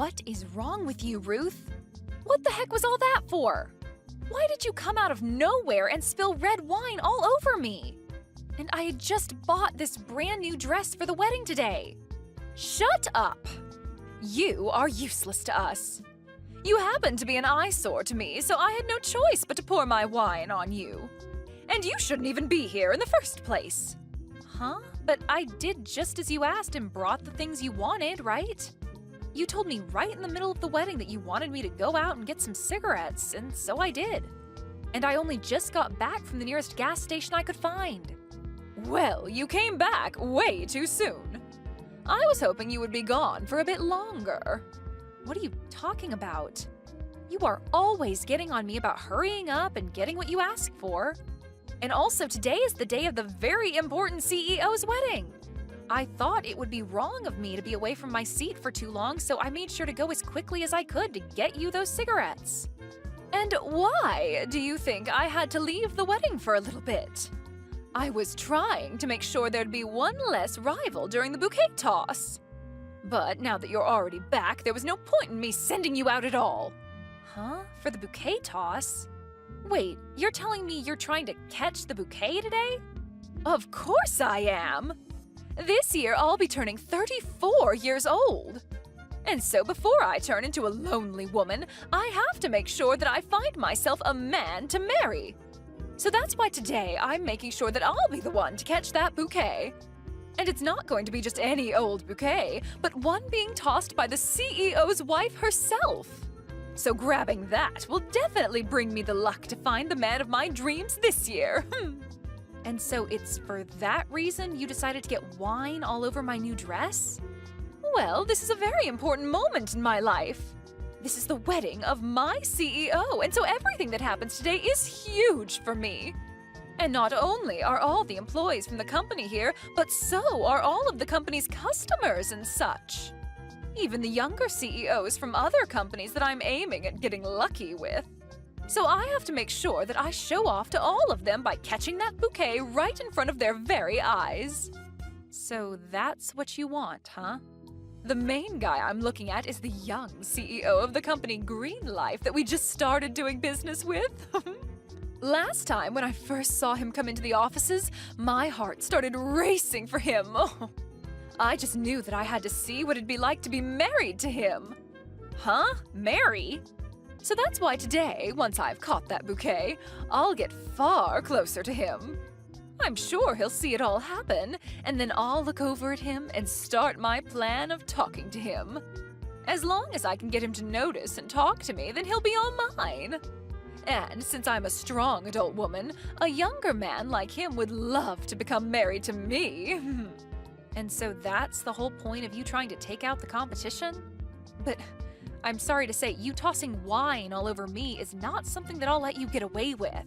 What is wrong with you, Ruth? What the heck was all that for? Why did you come out of nowhere and spill red wine all over me? And I had just bought this brand new dress for the wedding today. Shut up! You are useless to us. You happen to be an eyesore to me, so I had no choice but to pour my wine on you. And you shouldn't even be here in the first place. Huh? But I did just as you asked and brought the things you wanted, right? You told me right in the middle of the wedding that you wanted me to go out and get some cigarettes, and so I did. And I only just got back from the nearest gas station I could find. Well, you came back way too soon. I was hoping you would be gone for a bit longer. What are you talking about? You are always getting on me about hurrying up and getting what you ask for. And also, today is the day of the very important CEO's wedding. I thought it would be wrong of me to be away from my seat for too long, so I made sure to go as quickly as I could to get you those cigarettes. And why do you think I had to leave the wedding for a little bit? I was trying to make sure there'd be one less rival during the bouquet toss. But now that you're already back, there was no point in me sending you out at all. Huh? For the bouquet toss? Wait, you're telling me you're trying to catch the bouquet today? Of course I am! This year I'll be turning 34 years old. And so before I turn into a lonely woman, I have to make sure that I find myself a man to marry. So that's why today I'm making sure that I'll be the one to catch that bouquet. And it's not going to be just any old bouquet, but one being tossed by the CEO's wife herself. So grabbing that will definitely bring me the luck to find the man of my dreams this year. And so it's for that reason you decided to get wine all over my new dress? Well, this is a very important moment in my life. This is the wedding of my CEO, and so everything that happens today is huge for me. And not only are all the employees from the company here, but so are all of the company's customers and such. Even the younger CEOs from other companies that I'm aiming at getting lucky with. So I have to make sure that I show off to all of them by catching that bouquet right in front of their very eyes. So that's what you want, huh? The main guy I'm looking at is the young CEO of the company Green Life that we just started doing business with. Last time when I first saw him come into the offices, my heart started racing for him. I just knew that I had to see what it'd be like to be married to him. Huh? Marry? So that's why today, once I've caught that bouquet, I'll get far closer to him. I'm sure he'll see it all happen, and then I'll look over at him and start my plan of talking to him. As long as I can get him to notice and talk to me, then he'll be all mine. And since I'm a strong adult woman, a younger man like him would love to become married to me. And so that's the whole point of you trying to take out the competition? But I'm sorry to say, you tossing wine all over me is not something that I'll let you get away with.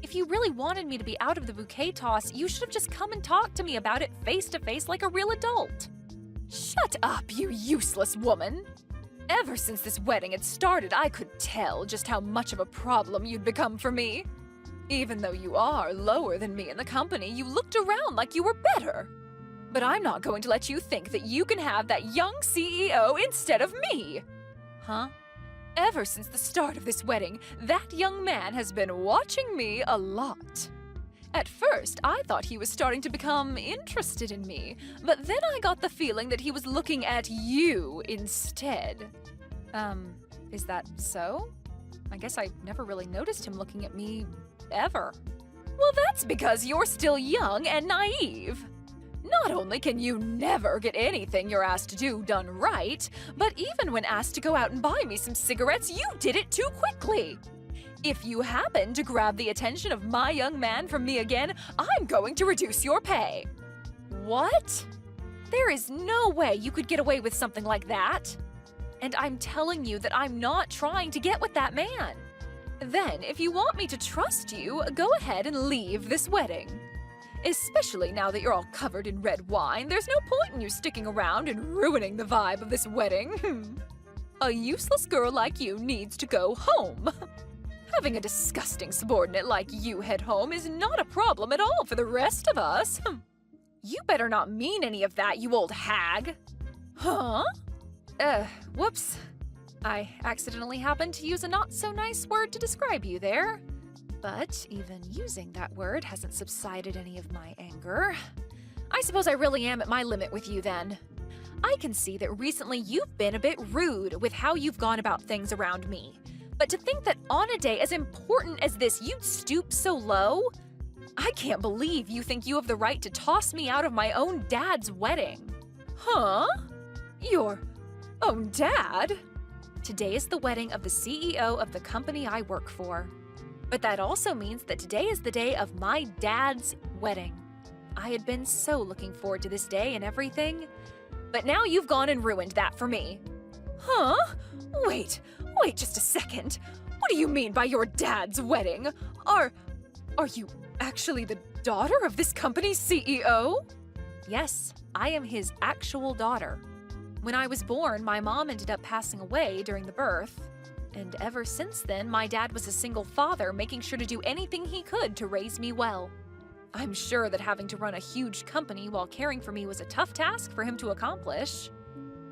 If you really wanted me to be out of the bouquet toss, you should have just come and talked to me about it face to face like a real adult. Shut up, you useless woman! Ever since this wedding had started, I could tell just how much of a problem you'd become for me. Even though you are lower than me in the company, you looked around like you were better. But I'm not going to let you think that you can have that young CEO instead of me! Huh? Ever since the start of this wedding, that young man has been watching me a lot. At first, I thought he was starting to become interested in me, but then I got the feeling that he was looking at you instead. Is that so? I guess I never really noticed him looking at me, ever. Well, that's because you're still young and naive. Not only can you never get anything you're asked to do done right, but even when asked to go out and buy me some cigarettes, you did it too quickly. If you happen to grab the attention of my young man from me again, I'm going to reduce your pay. What? There is no way you could get away with something like that. And I'm telling you that I'm not trying to get with that man. Then, if you want me to trust you, go ahead and leave this wedding. Especially now that you're all covered in red wine, there's no point in you sticking around and ruining the vibe of this wedding. A useless girl like you needs to go home. Having a disgusting subordinate like you head home is not a problem at all for the rest of us. You better not mean any of that, you old hag. Huh? Whoops. I accidentally happened to use a not-so-nice word to describe you there. But even using that word hasn't subsided any of my anger. I suppose I really am at my limit with you then. I can see that recently you've been a bit rude with how you've gone about things around me. But to think that on a day as important as this you'd stoop so low? I can't believe you think you have the right to toss me out of my own dad's wedding. Huh? Your own dad? Today is the wedding of the CEO of the company I work for. But that also means that today is the day of my dad's wedding. I had been so looking forward to this day and everything. But now you've gone and ruined that for me. Huh? Wait just a second. What do you mean by your dad's wedding? Are you actually the daughter of this company's CEO? Yes, I am his actual daughter. When I was born, my mom ended up passing away during the birth. And ever since then, my dad was a single father, making sure to do anything he could to raise me well. I'm sure that having to run a huge company while caring for me was a tough task for him to accomplish.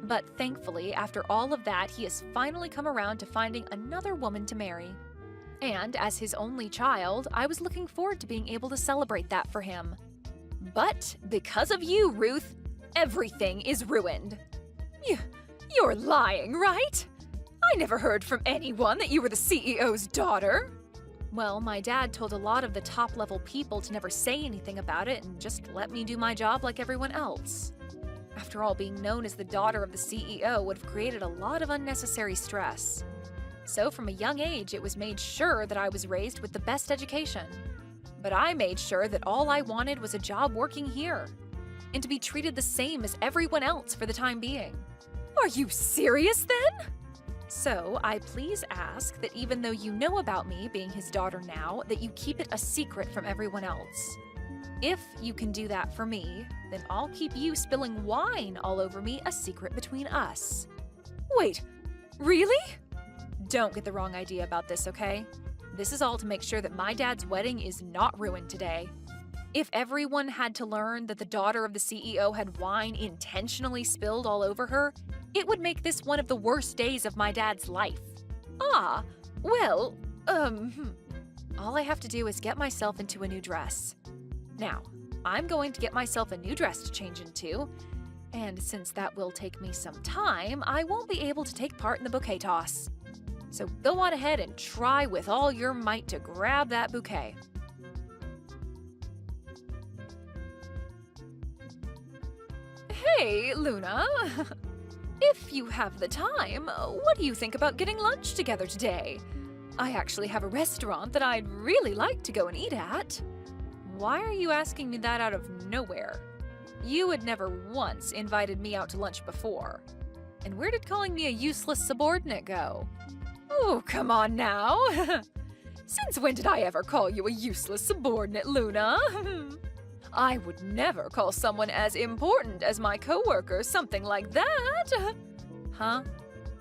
But thankfully, after all of that, he has finally come around to finding another woman to marry. And as his only child, I was looking forward to being able to celebrate that for him. But because of you, Ruth, everything is ruined. You're lying, right? I never heard from anyone that you were the CEO's daughter. Well, my dad told a lot of the top-level people to never say anything about it and just let me do my job like everyone else. After all, being known as the daughter of the CEO would have created a lot of unnecessary stress. So from a young age, it was made sure that I was raised with the best education. But I made sure that all I wanted was a job working here, and to be treated the same as everyone else for the time being. Are you serious then? So I please ask that even though you know about me being his daughter now, that you keep it a secret from everyone else. If you can do that for me, then I'll keep you spilling wine all over me a secret between us. Wait, really? Don't get the wrong idea about this, okay? This is all to make sure that my dad's wedding is not ruined today. If everyone had to learn that the daughter of the CEO had wine intentionally spilled all over her, it would make this one of the worst days of my dad's life. Ah, well, all I have to do is get myself into a new dress. Now, I'm going to get myself a new dress to change into, and since that will take me some time, I won't be able to take part in the bouquet toss. So go on ahead and try with all your might to grab that bouquet. Hey, Luna. If you have the time, what do you think about getting lunch together today? I actually have a restaurant that I'd really like to go and eat at. Why are you asking me that out of nowhere? You had never once invited me out to lunch before. And where did calling me a useless subordinate go? Oh, come on now. Since when did I ever call you a useless subordinate, Luna? I would never call someone as important as my coworker something like that. Huh?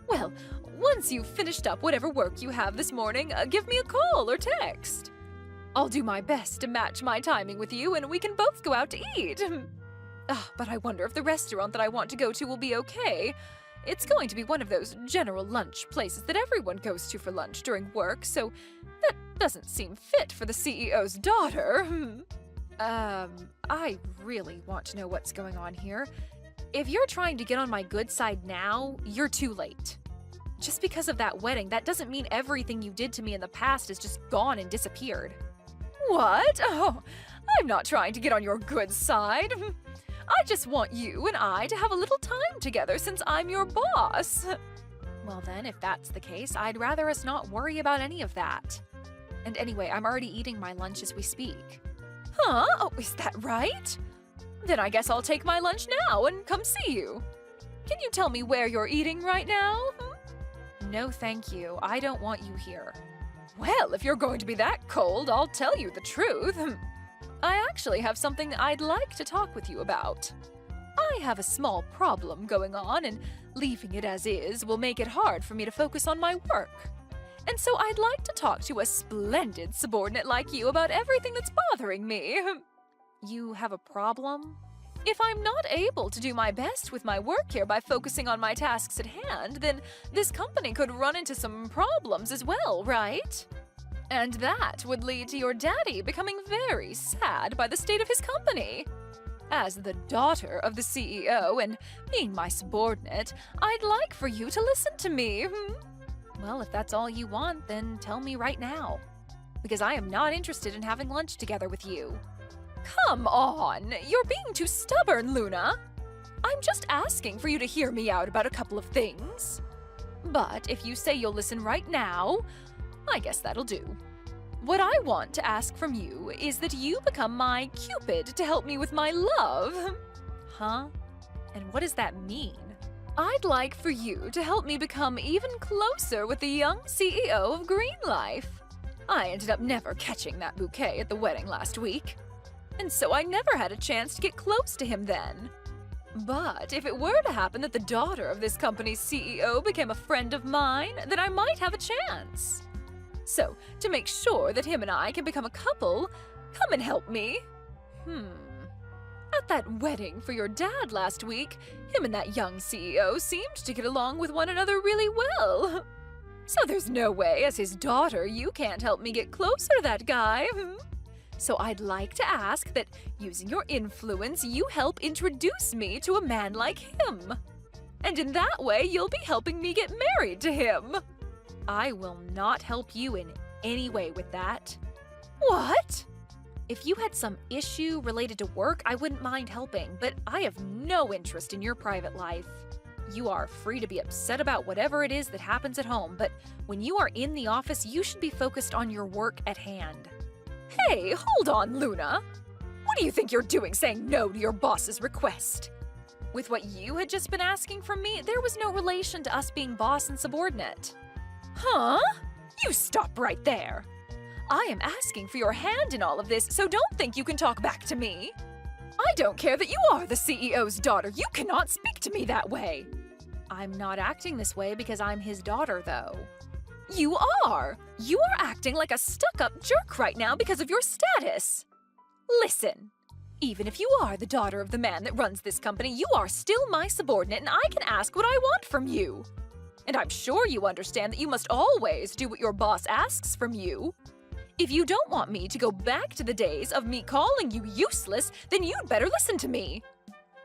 Well, once you've finished up whatever work you have this morning, give me a call or text. I'll do my best to match my timing with you and we can both go out to eat. But I wonder if the restaurant that I want to go to will be okay. It's going to be one of those general lunch places that everyone goes to for lunch during work, so that doesn't seem fit for the CEO's daughter. I really want to know what's going on here. If you're trying to get on my good side now, you're too late. Just because of that wedding, that doesn't mean everything you did to me in the past is just gone and disappeared. What? Oh, I'm not trying to get on your good side. I just want you and I to have a little time together since I'm your boss. Well then, if that's the case, I'd rather us not worry about any of that. And anyway, I'm already eating my lunch as we speak. Huh? Oh, is that right? Then I guess I'll take my lunch now and come see you. Can you tell me where you're eating right now? No, thank you. I don't want you here. Well, if you're going to be that cold, I'll tell you the truth. I actually have something I'd like to talk with you about. I have a small problem going on, and leaving it as is will make it hard for me to focus on my work. And so I'd like to talk to a splendid subordinate like you about everything that's bothering me. You have a problem? If I'm not able to do my best with my work here by focusing on my tasks at hand, then this company could run into some problems as well, right? And that would lead to your daddy becoming very sad by the state of his company. As the daughter of the CEO and being my subordinate, I'd like for you to listen to me. Well, if that's all you want, then tell me right now. Because I am not interested in having lunch together with you. Come on! You're being too stubborn, Luna! I'm just asking for you to hear me out about a couple of things. But if you say you'll listen right now, I guess that'll do. What I want to ask from you is that you become my Cupid to help me with my love. Huh? And what does that mean? I'd like for you to help me become even closer with the young CEO of Green Life. I ended up never catching that bouquet at the wedding last week. And so I never had a chance to get close to him then. But if it were to happen that the daughter of this company's CEO became a friend of mine, then I might have a chance. So, to make sure that him and I can become a couple, come and help me. At that wedding for your dad last week, him and that young CEO seemed to get along with one another really well. So there's no way, as his daughter, you can't help me get closer to that guy. So I'd like to ask that, using your influence, you help introduce me to a man like him. And in that way, you'll be helping me get married to him. I will not help you in any way with that. What? If you had some issue related to work, I wouldn't mind helping, but I have no interest in your private life. You are free to be upset about whatever it is that happens at home, but when you are in the office, you should be focused on your work at hand. Hey, hold on, Luna. What do you think you're doing saying no to your boss's request? With what you had just been asking from me, there was no relation to us being boss and subordinate. Huh? You stop right there. I am asking for your hand in all of this, so don't think you can talk back to me. I don't care that you are the CEO's daughter. You cannot speak to me that way. I'm not acting this way because I'm his daughter, though. You are! You are acting like a stuck-up jerk right now because of your status. Listen, even if you are the daughter of the man that runs this company, you are still my subordinate and I can ask what I want from you. And I'm sure you understand that you must always do what your boss asks from you. If you don't want me to go back to the days of me calling you useless, then you'd better listen to me.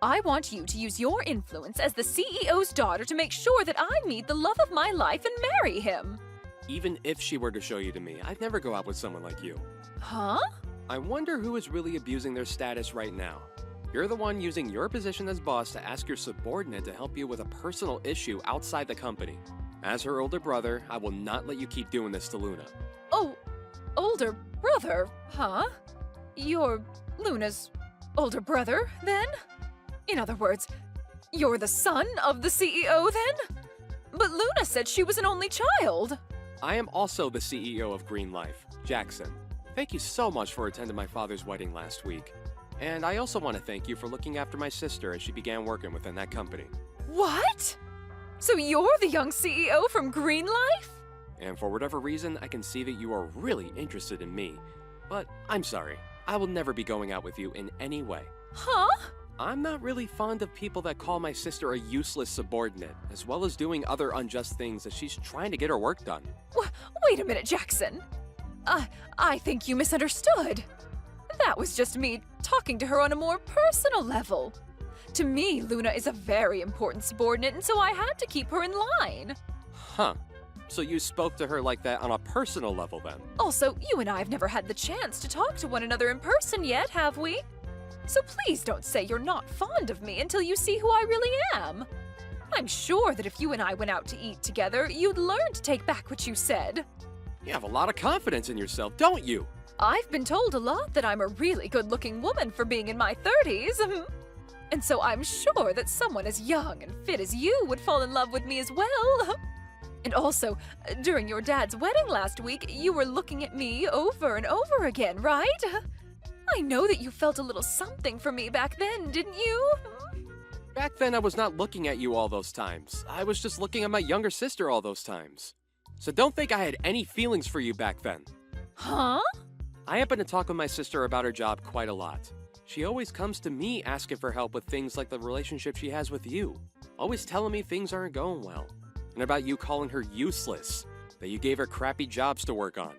I want you to use your influence as the CEO's daughter to make sure that I meet the love of my life and marry him. Even if she were to show you to me, I'd never go out with someone like you. Huh? I wonder who is really abusing their status right now. You're the one using your position as boss to ask your subordinate to help you with a personal issue outside the company. As her older brother, I will not let you keep doing this to Luna. Oh, older brother, huh? You're Luna's older brother, then? In other words, you're the son of the CEO, then? But Luna said she was an only child. I am also the CEO of Green Life, Jackson. Thank you so much for attending my father's wedding last week. And I also want to thank you for looking after my sister as she began working within that company. What? So you're the young CEO from Green Life? And for whatever reason, I can see that you are really interested in me. But I'm sorry, I will never be going out with you in any way. Huh? I'm not really fond of people that call my sister a useless subordinate, as well as doing other unjust things as she's trying to get her work done. Wait a minute, Jackson. I think you misunderstood. That was just me talking to her on a more personal level. To me, Luna is a very important subordinate, and so I had to keep her in line. Huh. So you spoke to her like that on a personal level then? Also, you and I have never had the chance to talk to one another in person yet, have we? So please don't say you're not fond of me until you see who I really am. I'm sure that if you and I went out to eat together, you'd learn to take back what you said. You have a lot of confidence in yourself, don't you? I've been told a lot that I'm a really good-looking woman for being in my 30s. And so I'm sure that someone as young and fit as you would fall in love with me as well. And also, during your dad's wedding last week, you were looking at me over and over again, right? I know that you felt a little something for me back then, didn't you? Back then, I was not looking at you all those times. I was just looking at my younger sister all those times. So don't think I had any feelings for you back then. Huh? I happen to talk with my sister about her job quite a lot. She always comes to me asking for help with things like the relationship she has with you. Always telling me things aren't going well. And about you calling her useless, that you gave her crappy jobs to work on.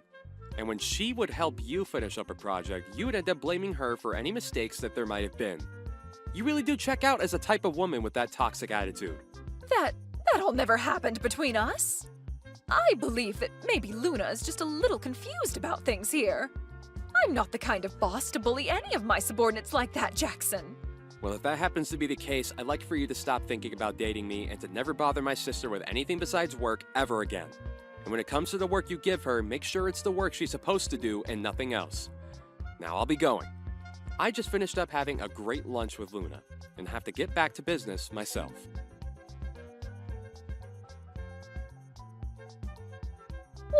And when she would help you finish up a project, you would end up blaming her for any mistakes that there might have been. You really do check out as a type of woman with that toxic attitude. That all never happened between us. I believe that maybe Luna is just a little confused about things here. I'm not the kind of boss to bully any of my subordinates like that, Jackson. Well, if that happens to be the case, I'd like for you to stop thinking about dating me and to never bother my sister with anything besides work ever again. And when it comes to the work you give her, make sure it's the work she's supposed to do and nothing else. Now I'll be going. I just finished up having a great lunch with Luna and have to get back to business myself.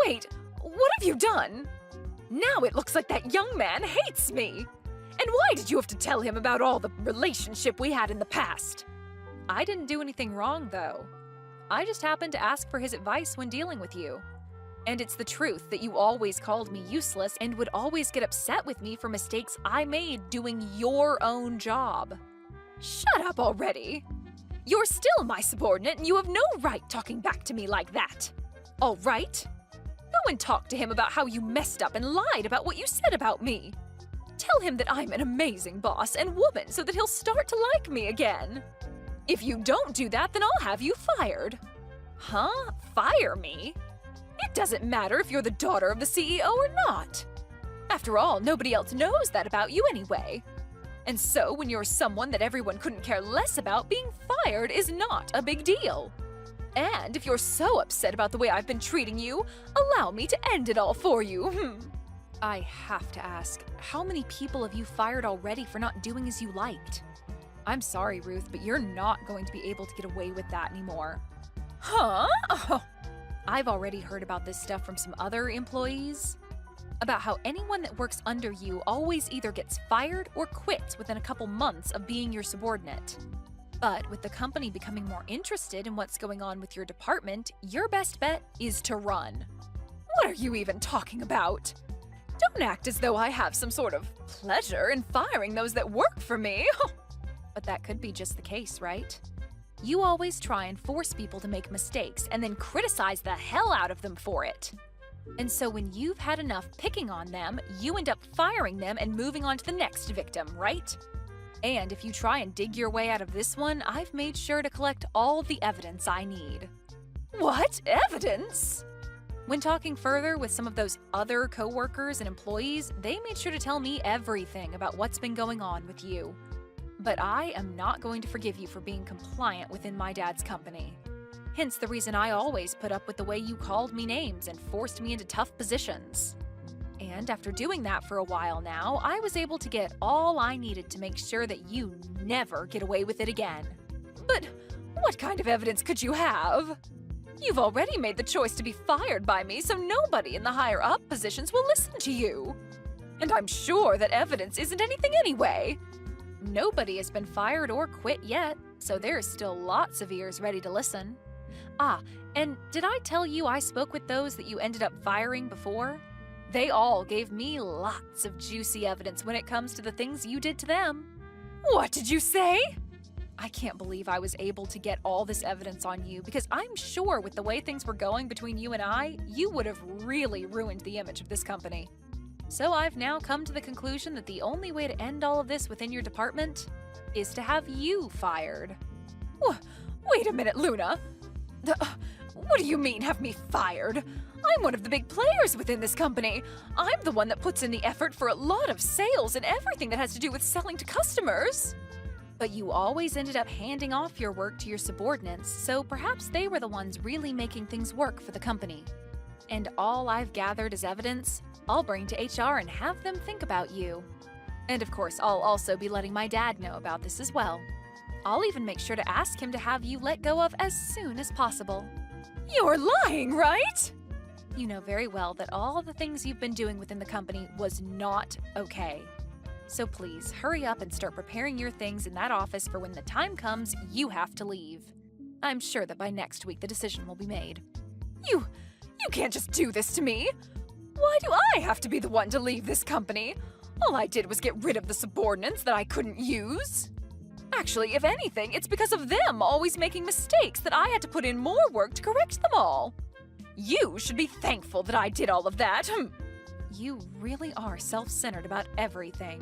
Wait, what have you done? Now it looks like that young man hates me. And why did you have to tell him about all the relationship we had in the past? I didn't do anything wrong, though. I just happened to ask for his advice when dealing with you. And it's the truth that you always called me useless and would always get upset with me for mistakes I made doing your own job. Shut up already. You're still my subordinate and you have no right talking back to me like that. All right? Go and talk to him about how you messed up and lied about what you said about me. Tell him that I'm an amazing boss and woman so that he'll start to like me again. If you don't do that, then I'll have you fired. Huh? Fire me? It doesn't matter if you're the daughter of the CEO or not. After all, nobody else knows that about you anyway. And so when you're someone that everyone couldn't care less about, being fired is not a big deal. And if you're so upset about the way I've been treating you, allow me to end it all for you. I have to ask, how many people have you fired already for not doing as you liked? I'm sorry, Ruth, but you're not going to be able to get away with that anymore. Huh? Oh. I've already heard about this stuff from some other employees. About how anyone that works under you always either gets fired or quits within a couple months of being your subordinate. But with the company becoming more interested in what's going on with your department, your best bet is to run. What are you even talking about? Don't act as though I have some sort of pleasure in firing those that work for me. But that could be just the case, right? You always try and force people to make mistakes and then criticize the hell out of them for it. And so when you've had enough picking on them, you end up firing them and moving on to the next victim, right? And if you try and dig your way out of this one, I've made sure to collect all the evidence I need. What? Evidence? When talking further with some of those other coworkers and employees, they made sure to tell me everything about what's been going on with you. But I am not going to forgive you for being compliant within my dad's company. Hence the reason I always put up with the way you called me names and forced me into tough positions. And after doing that for a while now, I was able to get all I needed to make sure that you never get away with it again. But what kind of evidence could you have? You've already made the choice to be fired by me, so nobody in the higher-up positions will listen to you. And I'm sure that evidence isn't anything anyway. Nobody has been fired or quit yet, so there's still lots of ears ready to listen. Ah, and did I tell you I spoke with those that you ended up firing before? They all gave me lots of juicy evidence when it comes to the things you did to them. What did you say? I can't believe I was able to get all this evidence on you because I'm sure with the way things were going between you and I, you would have really ruined the image of this company. So I've now come to the conclusion that the only way to end all of this within your department is to have you fired. Wait a minute, Luna. What do you mean, have me fired? I'm one of the big players within this company. I'm the one that puts in the effort for a lot of sales and everything that has to do with selling to customers. But you always ended up handing off your work to your subordinates, so perhaps they were the ones really making things work for the company. And all I've gathered as evidence, I'll bring to HR and have them think about you. And of course, I'll also be letting my dad know about this as well. I'll even make sure to ask him to have you let go of as soon as possible. You're lying, right? You know very well that all the things you've been doing within the company was not okay. So please, hurry up and start preparing your things in that office for when the time comes you have to leave. I'm sure that by next week the decision will be made. You can't just do this to me. Why do I have to be the one to leave this company? All I did was get rid of the subordinates that I couldn't use. Actually, if anything, it's because of them always making mistakes that I had to put in more work to correct them all. You should be thankful that I did all of that. You really are self-centered about everything.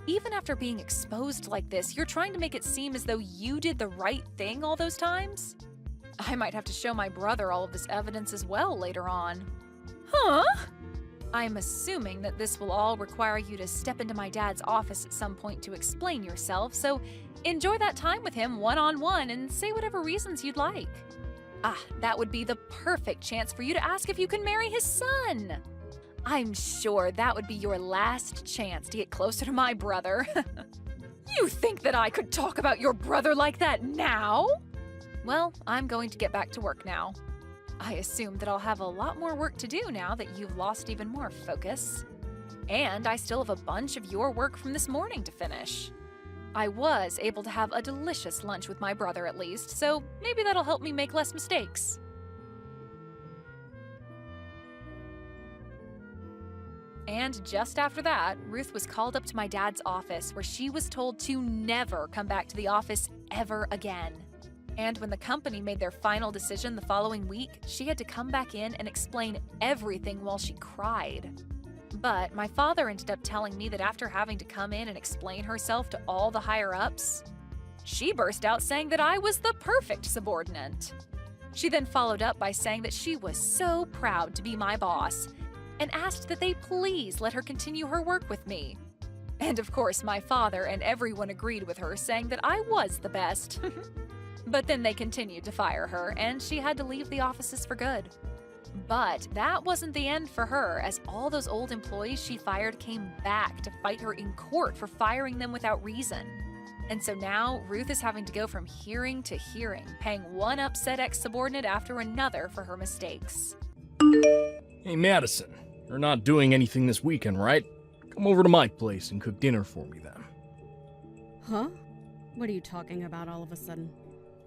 Even after being exposed like this, you're trying to make it seem as though you did the right thing all those times? I might have to show my brother all of this evidence as well later on. Huh? I'm assuming that this will all require you to step into my dad's office at some point to explain yourself, so enjoy that time with him one-on-one and say whatever reasons you'd like. That would be the perfect chance for you to ask if you can marry his son. I'm sure that would be your last chance to get closer to my brother. You think that I could talk about your brother like that now? Well, I'm going to get back to work now. I assume that I'll have a lot more work to do now that you've lost even more focus. And I still have a bunch of your work from this morning to finish. I was able to have a delicious lunch with my brother at least, so maybe that'll help me make less mistakes. And just after that, Ruth was called up to my dad's office where she was told to never come back to the office ever again. And when the company made their final decision the following week, she had to come back in and explain everything while she cried. But my father ended up telling me that after having to come in and explain herself to all the higher-ups, she burst out saying that I was the perfect subordinate. She then followed up by saying that she was so proud to be my boss and asked that they please let her continue her work with me. And of course, my father and everyone agreed with her, saying that I was the best. But then they continued to fire her, and she had to leave the offices for good. But that wasn't the end for her, as all those old employees she fired came back to fight her in court for firing them without reason. And so now, Ruth is having to go from hearing to hearing, paying one upset ex-subordinate after another for her mistakes. Hey, Madison, you're not doing anything this weekend, right? Come over to my place and cook dinner for me then. Huh? What are you talking about all of a sudden?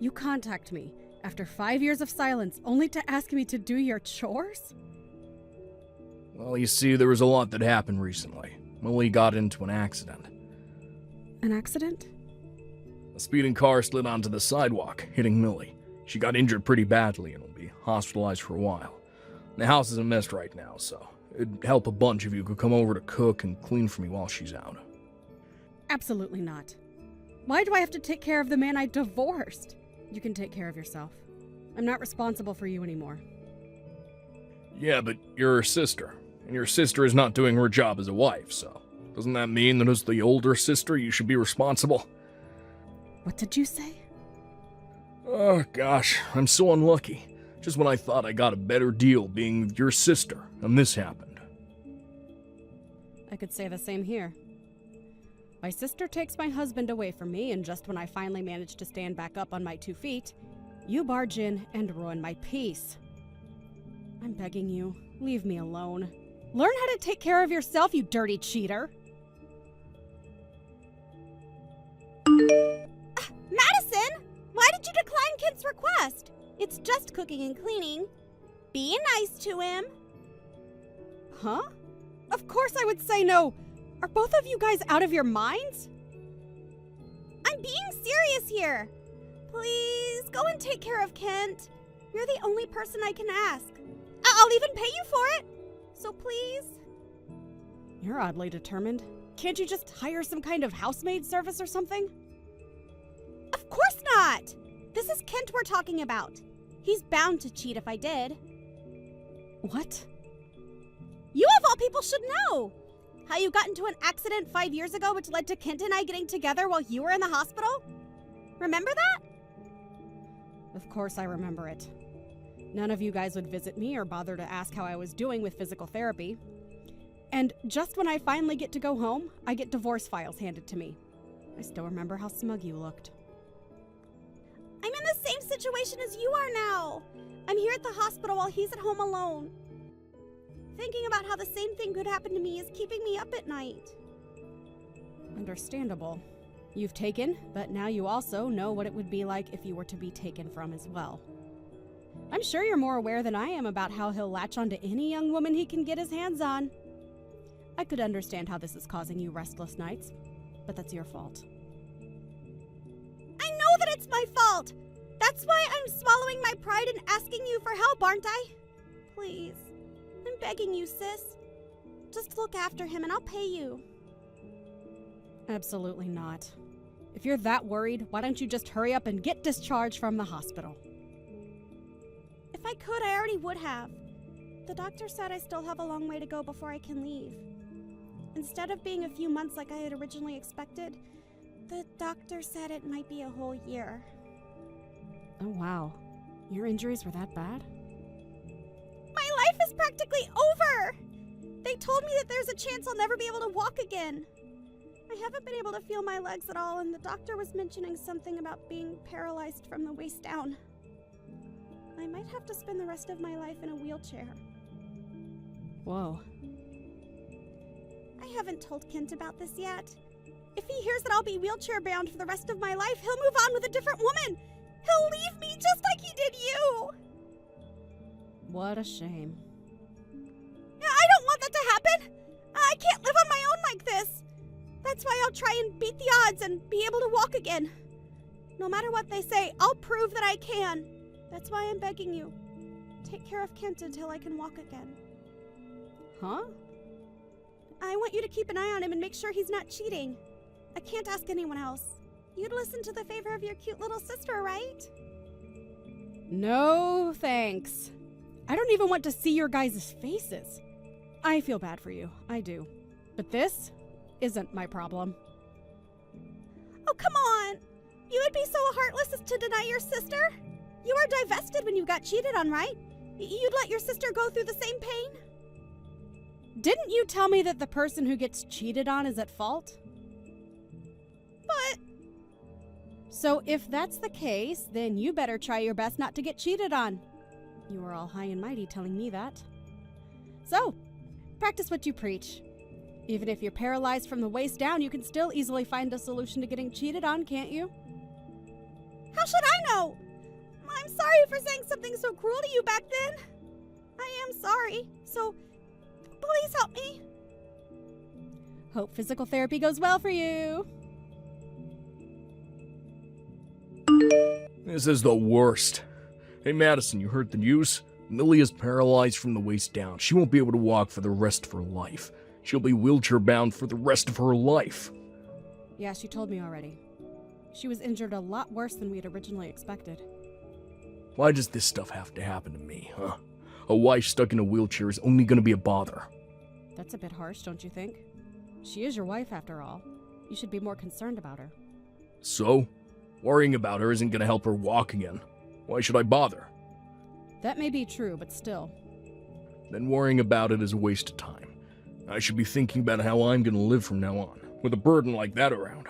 You contact me after 5 years of silence only to ask me to do your chores? Well, you see, there was a lot that happened recently. Millie got into an accident. An accident? A speeding car slid onto the sidewalk, hitting Millie. She got injured pretty badly and will be hospitalized for a while. The house is a mess right now, so it'd help a bunch if you could come over to cook and clean for me while she's out. Absolutely not. Why do I have to take care of the man I divorced? You can take care of yourself. I'm not responsible for you anymore. Yeah, but you're her sister, and your sister is not doing her job as a wife, so doesn't that mean that as the older sister you should be responsible? What did you say? Oh gosh, I'm so unlucky. Just when I thought I got a better deal being your sister, and this happened. I could say the same here. My sister takes my husband away from me, and just when I finally manage to stand back up on my 2 feet, you barge in and ruin my peace. I'm begging you, leave me alone. Learn how to take care of yourself, you dirty cheater. Madison! Why did you decline Kent's request? It's just cooking and cleaning. Be nice to him. Huh? Of course I would say no. Are both of you guys out of your minds? I'm being serious here. Please, go and take care of Kent. You're the only person I can ask. I'll even pay you for it. So please. You're oddly determined. Can't you just hire some kind of housemaid service or something? Of course not. This is Kent we're talking about. He's bound to cheat if I did. What? You of all people should know. How you got into an accident 5 years ago which led to Kent and I getting together while you were in the hospital? Remember that? Of course I remember it. None of you guys would visit me or bother to ask how I was doing with physical therapy. And just when I finally get to go home, I get divorce files handed to me. I still remember how smug you looked. I'm in the same situation as you are now. I'm here at the hospital while he's at home alone. Thinking about how the same thing could happen to me is keeping me up at night. Understandable. You've taken, but now you also know what it would be like if you were to be taken from as well. I'm sure you're more aware than I am about how he'll latch onto any young woman he can get his hands on. I could understand how this is causing you restless nights, but that's your fault. I know that it's my fault! That's why I'm swallowing my pride and asking you for help, aren't I? Please. I'm begging you, sis. Just look after him and I'll pay you. Absolutely not. If you're that worried, why don't you just hurry up and get discharged from the hospital? If I could, I already would have. The doctor said I still have a long way to go before I can leave. Instead of being a few months like I had originally expected, the doctor said it might be a whole year. Oh wow. Your injuries were that bad? My life is practically over! They told me that there's a chance I'll never be able to walk again. I haven't been able to feel my legs at all, and the doctor was mentioning something about being paralyzed from the waist down. I might have to spend the rest of my life in a wheelchair. Whoa. I haven't told Kent about this yet. If he hears that I'll be wheelchair bound for the rest of my life, he'll move on with a different woman. He'll leave me just like he did you. What a shame. I don't want that to happen. I can't live on my own like this. That's why I'll try and beat the odds and be able to walk again. No matter what they say, I'll prove that I can. That's why I'm begging you. Take care of Kent until I can walk again. Huh? I want you to keep an eye on him and make sure he's not cheating. I can't ask anyone else. You'd listen to the favor of your cute little sister, right? No, thanks. I don't even want to see your guys' faces. I feel bad for you. I do. But this isn't my problem. Oh, come on! You would be so heartless as to deny your sister? You were divested when you got cheated on, right? You'd let your sister go through the same pain? Didn't you tell me that the person who gets cheated on is at fault? But... So if that's the case, then you better try your best not to get cheated on. You were all high and mighty telling me that. So, practice what you preach. Even if you're paralyzed from the waist down, you can still easily find a solution to getting cheated on, can't you? How should I know? I'm sorry for saying something so cruel to you back then. I am sorry, so please help me. Hope physical therapy goes well for you. This is the worst. Hey Madison, you heard the news? Millie is paralyzed from the waist down. She won't be able to walk for the rest of her life. She'll be wheelchair bound for the rest of her life. Yeah, she told me already. She was injured a lot worse than we had originally expected. Why does this stuff have to happen to me, huh? A wife stuck in a wheelchair is only gonna be a bother. That's a bit harsh, don't you think? She is your wife, after all. You should be more concerned about her. So? Worrying about her isn't gonna help her walk again. Why should I bother? That may be true, but still. Then worrying about it is a waste of time. I should be thinking about how I'm gonna live from now on, with a burden like that around.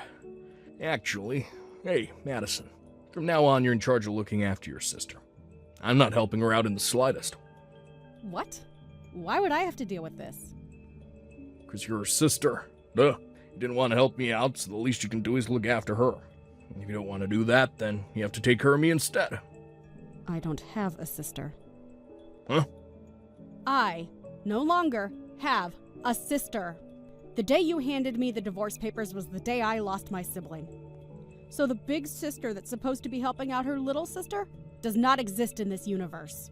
Actually, hey, Madison, from now on you're in charge of looking after your sister. I'm not helping her out in the slightest. What? Why would I have to deal with this? 'Cause you're her sister. Duh. You didn't want to help me out, so the least you can do is look after her. And if you don't want to do that, then you have to take care of me instead. I don't have a sister. Huh? I no longer have a sister. The day you handed me the divorce papers was the day I lost my sibling. So the big sister that's supposed to be helping out her little sister does not exist in this universe.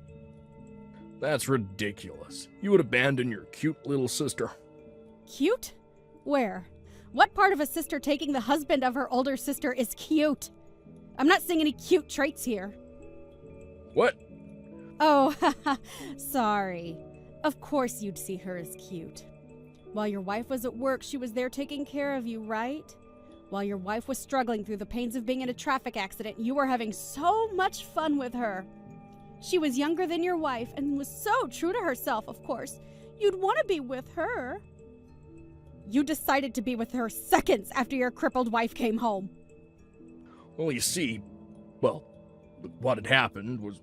That's ridiculous. You would abandon your cute little sister. Cute? Where? What part of a sister taking the husband of her older sister is cute? I'm not seeing any cute traits here. What? Oh, sorry. Of course you'd see her as cute. While your wife was at work, she was there taking care of you, right? While your wife was struggling through the pains of being in a traffic accident, you were having so much fun with her. She was younger than your wife and was so true to herself, of course. You'd want to be with her. You decided to be with her seconds after your crippled wife came home. Well, you see, well, what had happened was...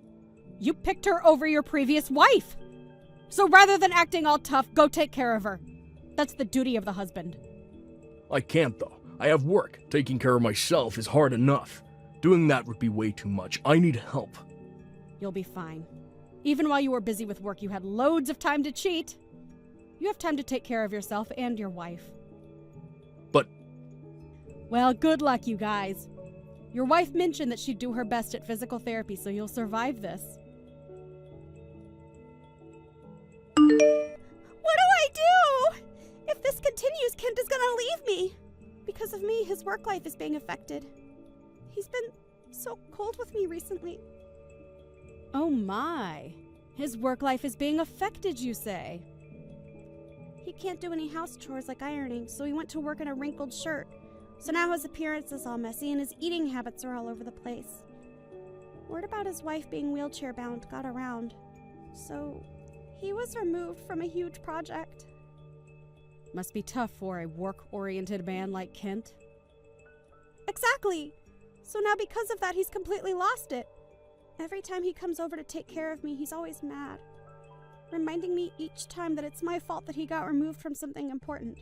You picked her over your previous wife. So rather than acting all tough, go take care of her. That's the duty of the husband. I can't, though. I have work. Taking care of myself is hard enough. Doing that would be way too much. I need help. You'll be fine. Even while you were busy with work, you had loads of time to cheat. You have time to take care of yourself and your wife. But Well, good luck, you guys. Your wife mentioned that she'd do her best at physical therapy, so you'll survive this. What do I do? If this continues, Kent is gonna leave me. Because of me, his work life is being affected. He's been so cold with me recently. Oh my. His work life is being affected, you say? He can't do any house chores like ironing, so he went to work in a wrinkled shirt. So now his appearance is all messy and his eating habits are all over the place. Word about his wife being wheelchair bound got around. So he was removed from a huge project. Must be tough for a work-oriented man like Kent. Exactly. So now because of that, he's completely lost it. Every time he comes over to take care of me, he's always mad, reminding me each time that it's my fault that he got removed from something important.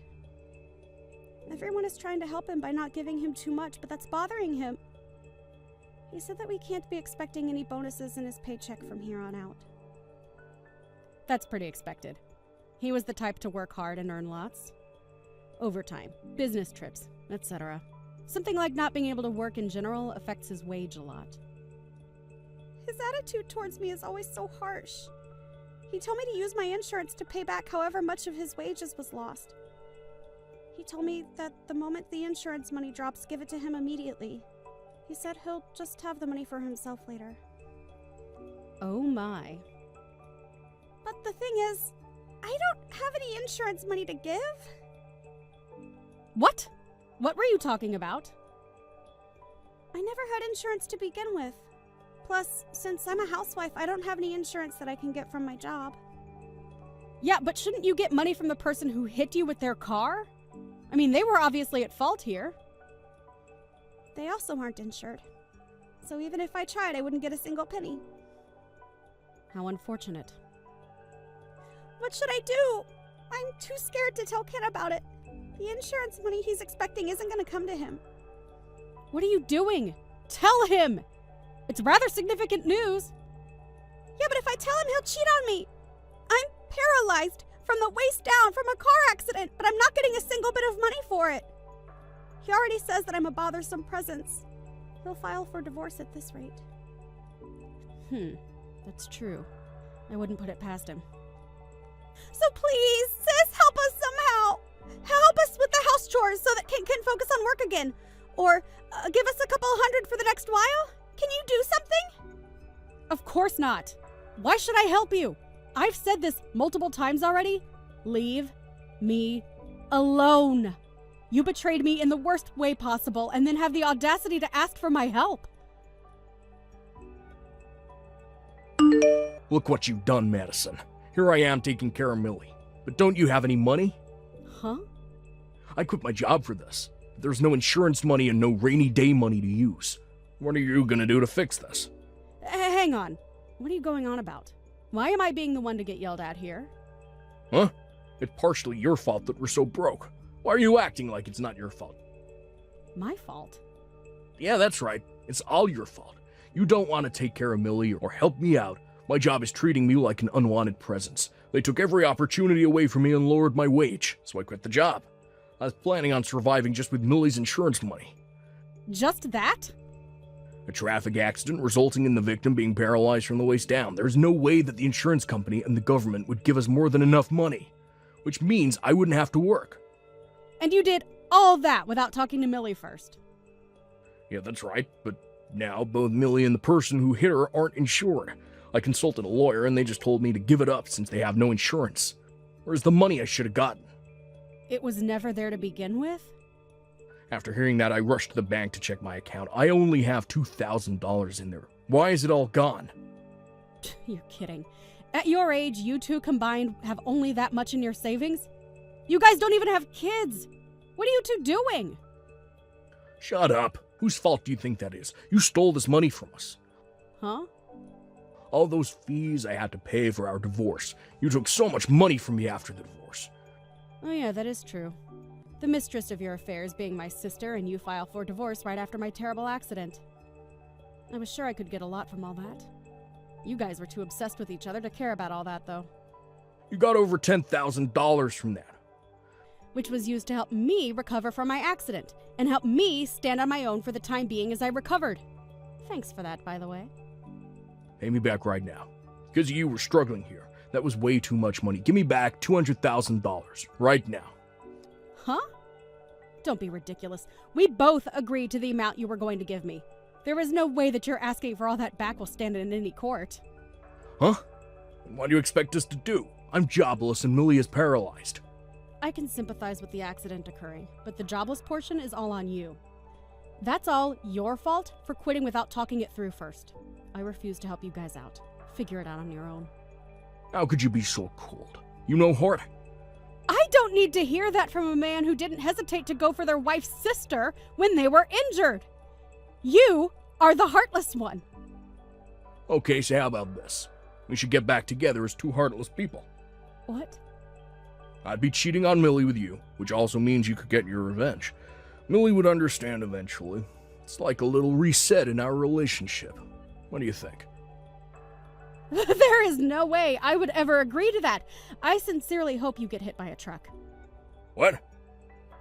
Everyone is trying to help him by not giving him too much, but that's bothering him. He said that we can't be expecting any bonuses in his paycheck from here on out. That's pretty expected. He was the type to work hard and earn lots. Overtime, business trips, etc. Something like not being able to work in general affects his wage a lot. His attitude towards me is always so harsh. He told me to use my insurance to pay back however much of his wages was lost. He told me that the moment the insurance money drops, give it to him immediately. He said he'll just have the money for himself later. Oh my. But the thing is, I don't have any insurance money to give. What? What were you talking about? I never had insurance to begin with. Plus, since I'm a housewife, I don't have any insurance that I can get from my job. Yeah, but shouldn't you get money from the person who hit you with their car? I mean, they were obviously at fault here. They also aren't insured. So even if I tried, I wouldn't get a single penny. How unfortunate. What should I do? I'm too scared to tell Ken about it. The insurance money he's expecting isn't going to come to him. What are you doing? Tell him! It's rather significant news. Yeah, but if I tell him, he'll cheat on me. I'm paralyzed from the waist down from a car accident, but I'm not getting a single bit of money for it. He already says that I'm a bothersome presence. He'll file for divorce at this rate. That's true. I wouldn't put it past him. So please, sis, help us somehow. Help us with the house chores so that Ken can focus on work again. Or give us a couple $100 for the next while. Can you do something? Of course not. Why should I help you? I've said this multiple times already. Leave me alone. You betrayed me in the worst way possible and then have the audacity to ask for my help. look what you've done, Madison. Here I am taking care of Millie. But don't you have any money? Huh? I quit my job for this. There's no insurance money and no rainy day money to use. What are you gonna do to fix this? Hang on. What are you going on about? Why am I being the one to get yelled at here? Huh? It's partially your fault that we're so broke. Why are you acting like it's not your fault? My fault? Yeah, that's right. It's all your fault. You don't want to take care of Millie or help me out. My job is treating me like an unwanted presence. They took every opportunity away from me and lowered my wage, so I quit the job. I was planning on surviving just with Millie's insurance money. Just that? A traffic accident resulting in the victim being paralyzed from the waist down. There's no way that the insurance company and the government would give us more than enough money, which means I wouldn't have to work. And you did all that without talking to Millie first? Yeah, that's right, but now both Millie and the person who hit her aren't insured. I consulted a lawyer and they just told me to give it up since they have no insurance. Where's the money I should have gotten? It was never there to begin with? After hearing that, I rushed to the bank to check my account. I only have $2,000 in there. Why is it all gone? You're kidding. At your age, you two combined have only that much in your savings? You guys don't even have kids! What are you two doing? Shut up. Whose fault do you think that is? You stole this money from us. Huh? All those fees I had to pay for our divorce. You took so much money from me after the divorce. Oh yeah, that is true. The mistress of your affairs being my sister and you file for divorce right after my terrible accident. I was sure I could get a lot from all that. You guys were too obsessed with each other to care about all that, though. You got over $10,000 from that. Which was used to help me recover from my accident and help me stand on my own for the time being as I recovered. Thanks for that, by the way. Pay me back right now. Because you were struggling here. That was way too much money. Give me back $200,000 right now. Huh? Don't be ridiculous. We both agreed to the amount you were going to give me. There is no way that you're asking for all that back will stand in any court. Huh? What do you expect us to do? I'm jobless and Millie is paralyzed. I can sympathize with the accident occurring, but the jobless portion is all on you. That's all your fault for quitting without talking it through first. I refuse to help you guys out. Figure it out on your own. How could you be so cold? You know Hart? I don't need to hear that from a man who didn't hesitate to go for their wife's sister when they were injured. You are the heartless one. Okay, so how about this? We should get back together as two heartless people. What? I'd be cheating on Millie with you, which also means you could get your revenge. Millie would understand eventually. It's like a little reset in our relationship. What do you think? There is no way I would ever agree to that. I sincerely hope you get hit by a truck. What?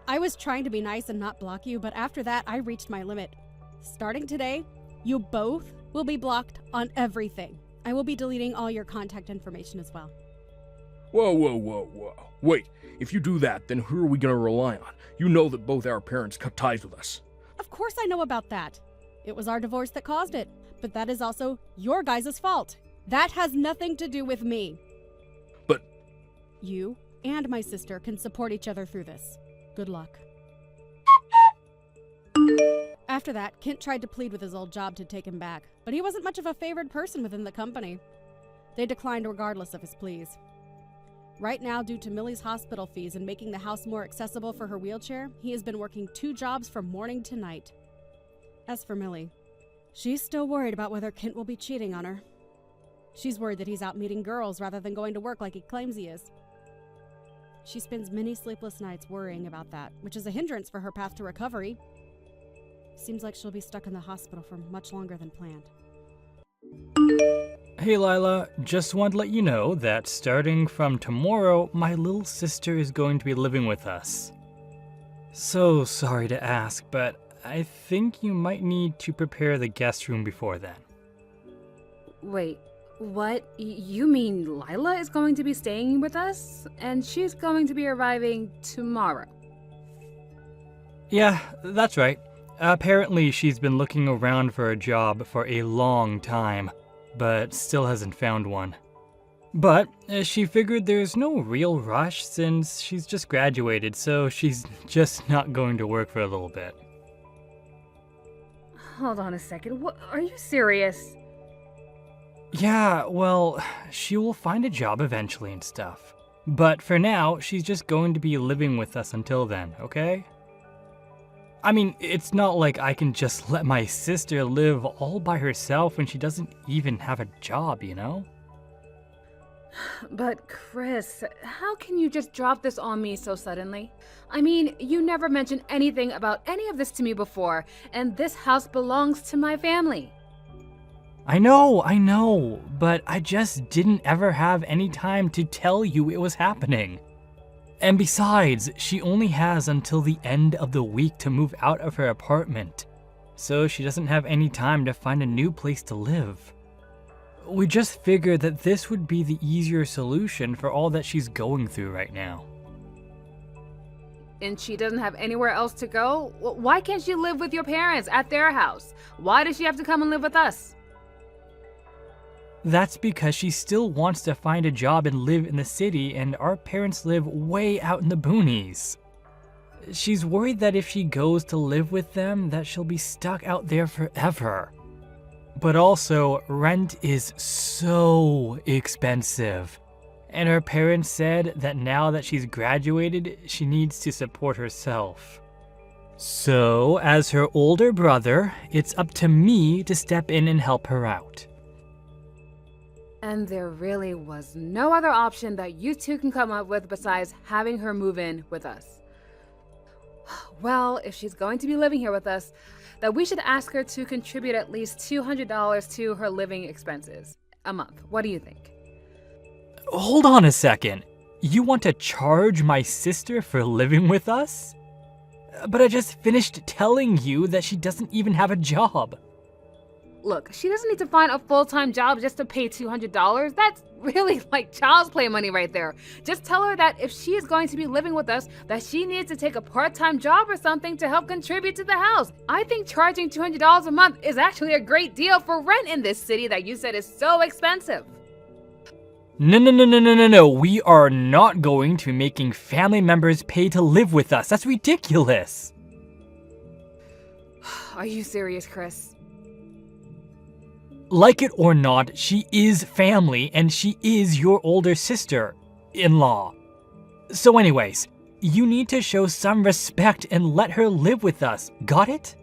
I was trying to be nice and not block you, but after that, I reached my limit. Starting today, you both will be blocked on everything. I will be deleting all your contact information as well. Whoa. Wait, if you do that, then who are we gonna rely on? You know that both our parents cut ties with us. Of course I know about that. It was our divorce that caused it, but that is also your guys' fault. That has nothing to do with me. But you and my sister can support each other through this. Good luck. After that, Kent tried to plead with his old job to take him back, but he wasn't much of a favored person within the company. They declined regardless of his pleas. Right now, due to Millie's hospital fees and making the house more accessible for her wheelchair, he has been working 2 jobs from morning to night. As for Millie, she's still worried about whether Kent will be cheating on her. She's worried that he's out meeting girls rather than going to work like he claims he is. She spends many sleepless nights worrying about that, which is a hindrance for her path to recovery. Seems like she'll be stuck in the hospital for much longer than planned. Hey Lila, just want to let you know that starting from tomorrow, my little sister is going to be living with us. So sorry to ask, but I think you might need to prepare the guest room before then. Wait, what? You mean Lila is going to be staying with us? And she's going to be arriving tomorrow? Yeah, that's right. Apparently she's been looking around for a job for a long time, but still hasn't found one. But she figured there's no real rush since she's just graduated, so she's just not going to work for a little bit. Hold on a second. What, are you serious? Yeah, well, she will find a job eventually and stuff. But for now, she's just going to be living with us until then, okay? I mean, it's not like I can just let my sister live all by herself when she doesn't even have a job, you know? But Chris, how can you just drop this on me so suddenly? I mean, you never mentioned anything about any of this to me before, and this house belongs to my family. I know, but I just didn't ever have any time to tell you it was happening. And besides, she only has until the end of the week to move out of her apartment, so she doesn't have any time to find a new place to live. We just figured that this would be the easier solution for all that she's going through right now. And she doesn't have anywhere else to go? Why can't she live with your parents at their house? Why does she have to come and live with us? That's because she still wants to find a job and live in the city, and our parents live way out in the boonies. She's worried that if she goes to live with them, that she'll be stuck out there forever. But also, rent is so expensive. And her parents said that now that she's graduated, she needs to support herself. So, as her older brother, it's up to me to step in and help her out. And there really was no other option that you two can come up with besides having her move in with us. Well, if she's going to be living here with us, then we should ask her to contribute at least $200 to her living expenses a month. What do you think? Hold on a second. You want to charge my sister for living with us? But I just finished telling you that she doesn't even have a job. Look, she doesn't need to find a full-time job just to pay $200. That's really like child's play money right there. Just tell her that if she is going to be living with us, that she needs to take a part-time job or something to help contribute to the house. I think charging $200 a month is actually a great deal for rent in this city that you said is so expensive. No. We are not going to be making family members pay to live with us. That's ridiculous. Are you serious, Chris? Like it or not, she is family and she is your older sister-in-law. So anyways, you need to show some respect and let her live with us. Got it?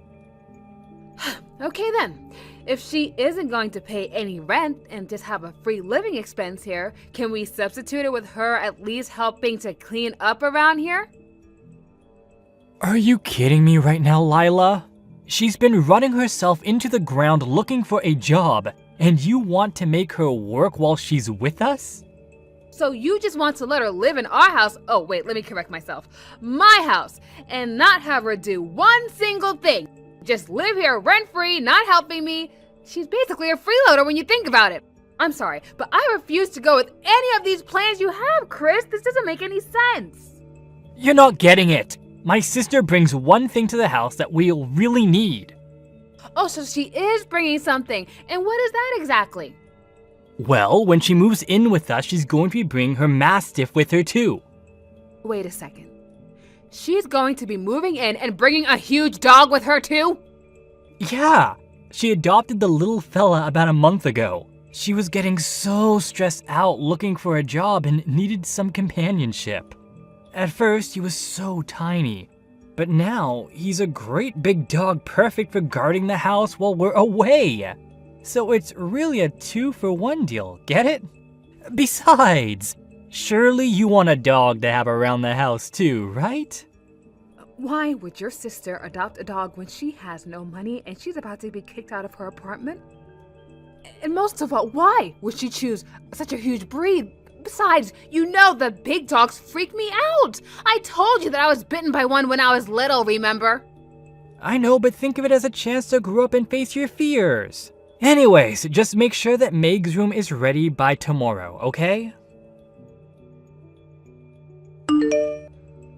Okay then. If she isn't going to pay any rent and just have a free living expense here, can we substitute it with her at least helping to clean up around here? Are you kidding me right now, Lila? She's been running herself into the ground looking for a job, and you want to make her work while she's with us? So you just want to let her live in our house, oh wait, let me correct myself, my house, and not have her do one single thing. Just live here rent-free, not helping me. She's basically a freeloader when you think about it. I'm sorry, but I refuse to go with any of these plans you have, Chris. This doesn't make any sense. You're not getting it. My sister brings one thing to the house that we'll really need. Oh, so she is bringing something. And what is that exactly? Well, when she moves in with us, she's going to be bringing her Mastiff with her too. Wait a second. She's going to be moving in and bringing a huge dog with her too? Yeah, she adopted the little fella about a month ago. She was getting so stressed out looking for a job and needed some companionship. At first, he was so tiny, but now he's a great big dog perfect for guarding the house while we're away. So it's really a 2-for-1 deal, get it? Besides, surely you want a dog to have around the house too, right? Why would your sister adopt a dog when she has no money and she's about to be kicked out of her apartment? And most of all, why would she choose such a huge breed? Besides, you know the big dogs freak me out. I told you that I was bitten by one when I was little, remember? I know, but think of it as a chance to grow up and face your fears. Anyways, just make sure that Meg's room is ready by tomorrow, okay?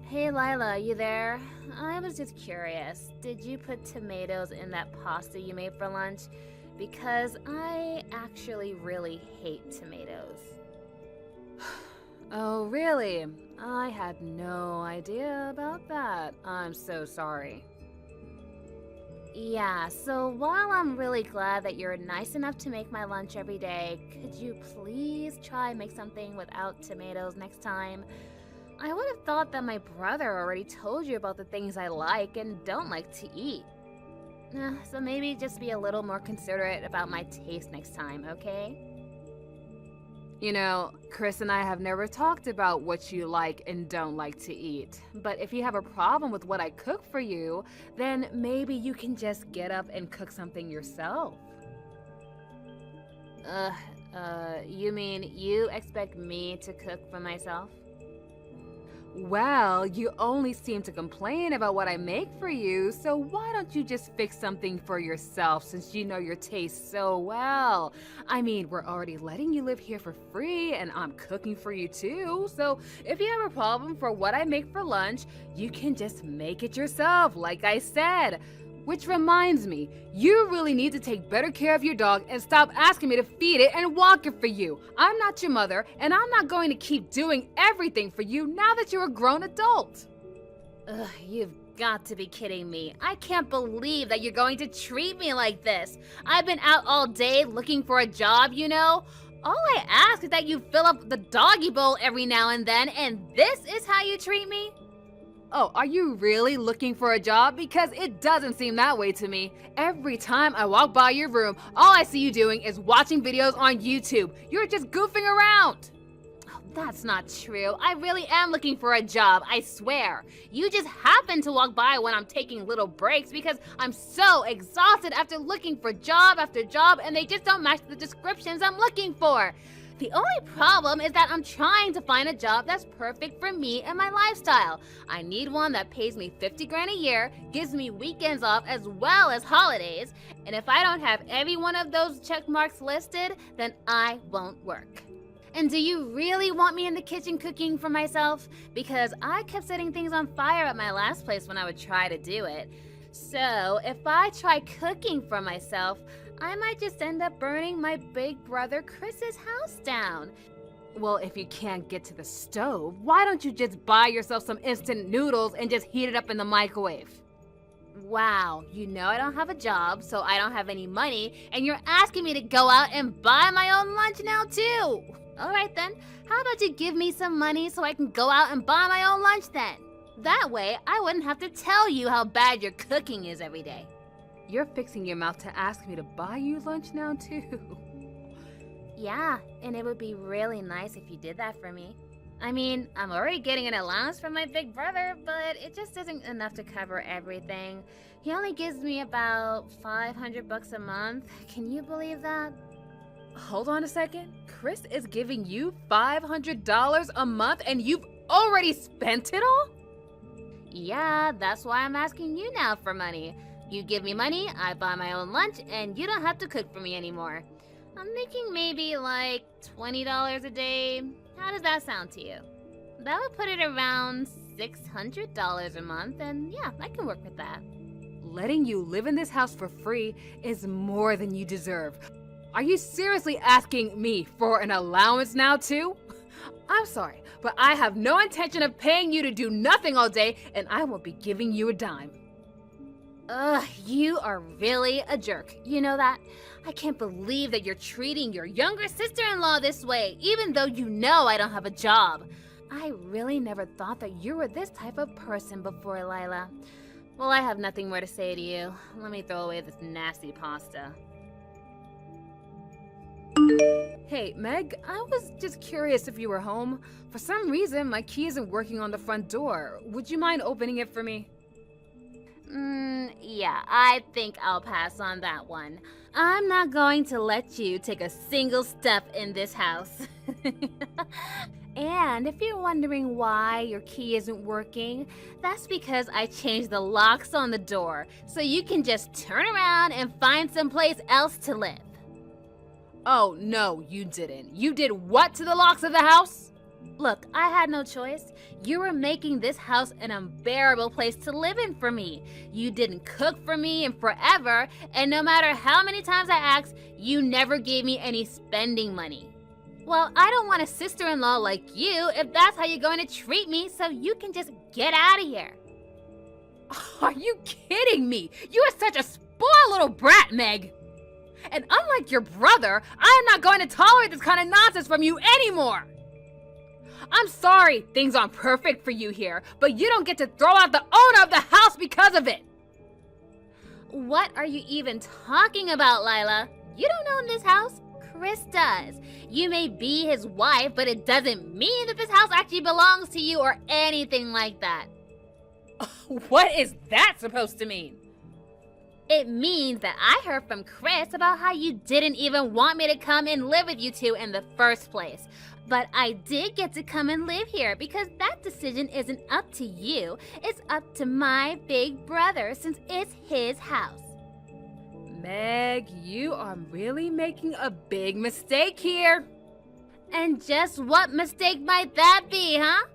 Hey Lila, you there? I was just curious. Did you put tomatoes in that pasta you made for lunch? Because I actually really hate tomatoes. Oh, really? I had no idea about that. I'm so sorry. Yeah, so while I'm really glad that you're nice enough to make my lunch every day, could you please try and make something without tomatoes next time? I would have thought that my brother already told you about the things I like and don't like to eat. So maybe just be a little more considerate about my taste next time, okay? You know, Chris and I have never talked about what you like and don't like to eat. But if you have a problem with what I cook for you, then maybe you can just get up and cook something yourself. You mean you expect me to cook for myself? Well, you only seem to complain about what I make for you, so why don't you just fix something for yourself since you know your taste so well? I mean, we're already letting you live here for free, and I'm cooking for you too, so if you have a problem for what I make for lunch, you can just make it yourself, like I said. Which reminds me, you really need to take better care of your dog and stop asking me to feed it and walk it for you. I'm not your mother, and I'm not going to keep doing everything for you now that you're a grown adult. Ugh, you've got to be kidding me. I can't believe that you're going to treat me like this. I've been out all day looking for a job, you know? All I ask is that you fill up the doggy bowl every now and then, and this is how you treat me? Oh, are you really looking for a job? Because it doesn't seem that way to me. Every time I walk by your room, all I see you doing is watching videos on YouTube. You're just goofing around. Oh, that's not true. I really am looking for a job, I swear. You just happen to walk by when I'm taking little breaks because I'm so exhausted after looking for job after job and they just don't match the descriptions I'm looking for. The only problem is that I'm trying to find a job that's perfect for me and my lifestyle. I need one that pays me 50 grand a year, gives me weekends off as well as holidays, and if I don't have every one of those check marks listed, then I won't work. And do you really want me in the kitchen cooking for myself? Because I kept setting things on fire at my last place when I would try to do it. So if I try cooking for myself, I might just end up burning my big brother Chris's house down. Well, if you can't get to the stove, why don't you just buy yourself some instant noodles and just heat it up in the microwave? Wow, you know I don't have a job, so I don't have any money, and you're asking me to go out and buy my own lunch now too. All right then, how about you give me some money so I can go out and buy my own lunch then? That way, I wouldn't have to tell you how bad your cooking is every day. You're fixing your mouth to ask me to buy you lunch now too. Yeah, and it would be really nice if you did that for me. I mean, I'm already getting an allowance from my big brother, but it just isn't enough to cover everything. He only gives me about $500 a month. Can you believe that? Hold on a second. Chris is giving you $500 a month and you've already spent it all? Yeah, that's why I'm asking you now for money. You give me money, I buy my own lunch, and you don't have to cook for me anymore. I'm making maybe like $20 a day. How does that sound to you? That would put it around $600 a month, and yeah, I can work with that. Letting you live in this house for free is more than you deserve. Are you seriously asking me for an allowance now too? I'm sorry, but I have no intention of paying you to do nothing all day, and I won't be giving you a dime. Ugh, you are really a jerk. You know that? I can't believe that you're treating your younger sister-in-law this way, even though you know I don't have a job. I really never thought that you were this type of person before, Lila. Well, I have nothing more to say to you. Let me throw away this nasty pasta. Hey, Meg, I was just curious if you were home. For some reason, my key isn't working on the front door. Would you mind opening it for me? Yeah, I think I'll pass on that one. I'm not going to let you take a single step in this house. And if you're wondering why your key isn't working, that's because I changed the locks on the door, so you can just turn around and find someplace else to live. Oh, no, you didn't. You did what to the locks of the house? Look, I had no choice. You were making this house an unbearable place to live in for me. You didn't cook for me in forever, and no matter how many times I asked, you never gave me any spending money. Well, I don't want a sister-in-law like you if that's how you're going to treat me, so you can just get out of here. Are you kidding me? You are such a spoiled little brat, Meg. And unlike your brother, I am not going to tolerate this kind of nonsense from you anymore. I'm sorry things aren't perfect for you here, but you don't get to throw out the owner of the house because of it. What are you even talking about, Lila? You don't own this house. Chris does. You may be his wife, but it doesn't mean that this house actually belongs to you or anything like that. What is that supposed to mean? It means that I heard from Chris about how you didn't even want me to come and live with you two in the first place. But I did get to come and live here because that decision isn't up to you. It's up to my big brother since it's his house. Meg, you are really making a big mistake here. And just what mistake might that be, huh?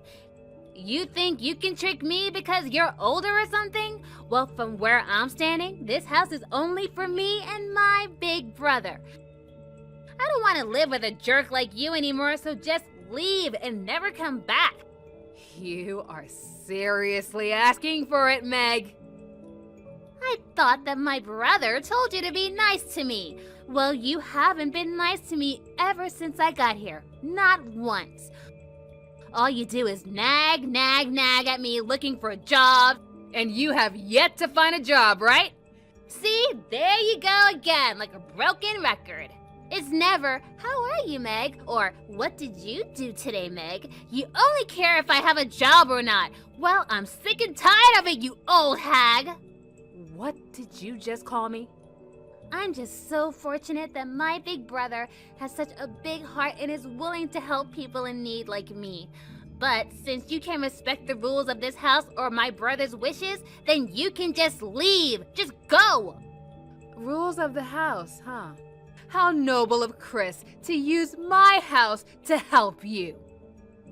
You think you can trick me because you're older or something? Well, from where I'm standing, this house is only for me and my big brother. I don't want to live with a jerk like you anymore, so just leave and never come back. You are seriously asking for it, Meg. I thought that my brother told you to be nice to me. Well, you haven't been nice to me ever since I got here. Not once. All you do is nag at me looking for a job. And you have yet to find a job, right? See, there you go again, like a broken record. It's never, how are you, Meg? Or, what did you do today, Meg? You only care if I have a job or not. Well, I'm sick and tired of it, you old hag. What did you just call me? I'm just so fortunate that my big brother has such a big heart and is willing to help people in need like me. But since you can't respect the rules of this house or my brother's wishes, then you can just leave. Just go! Rules of the house, huh? How noble of Chris to use my house to help you.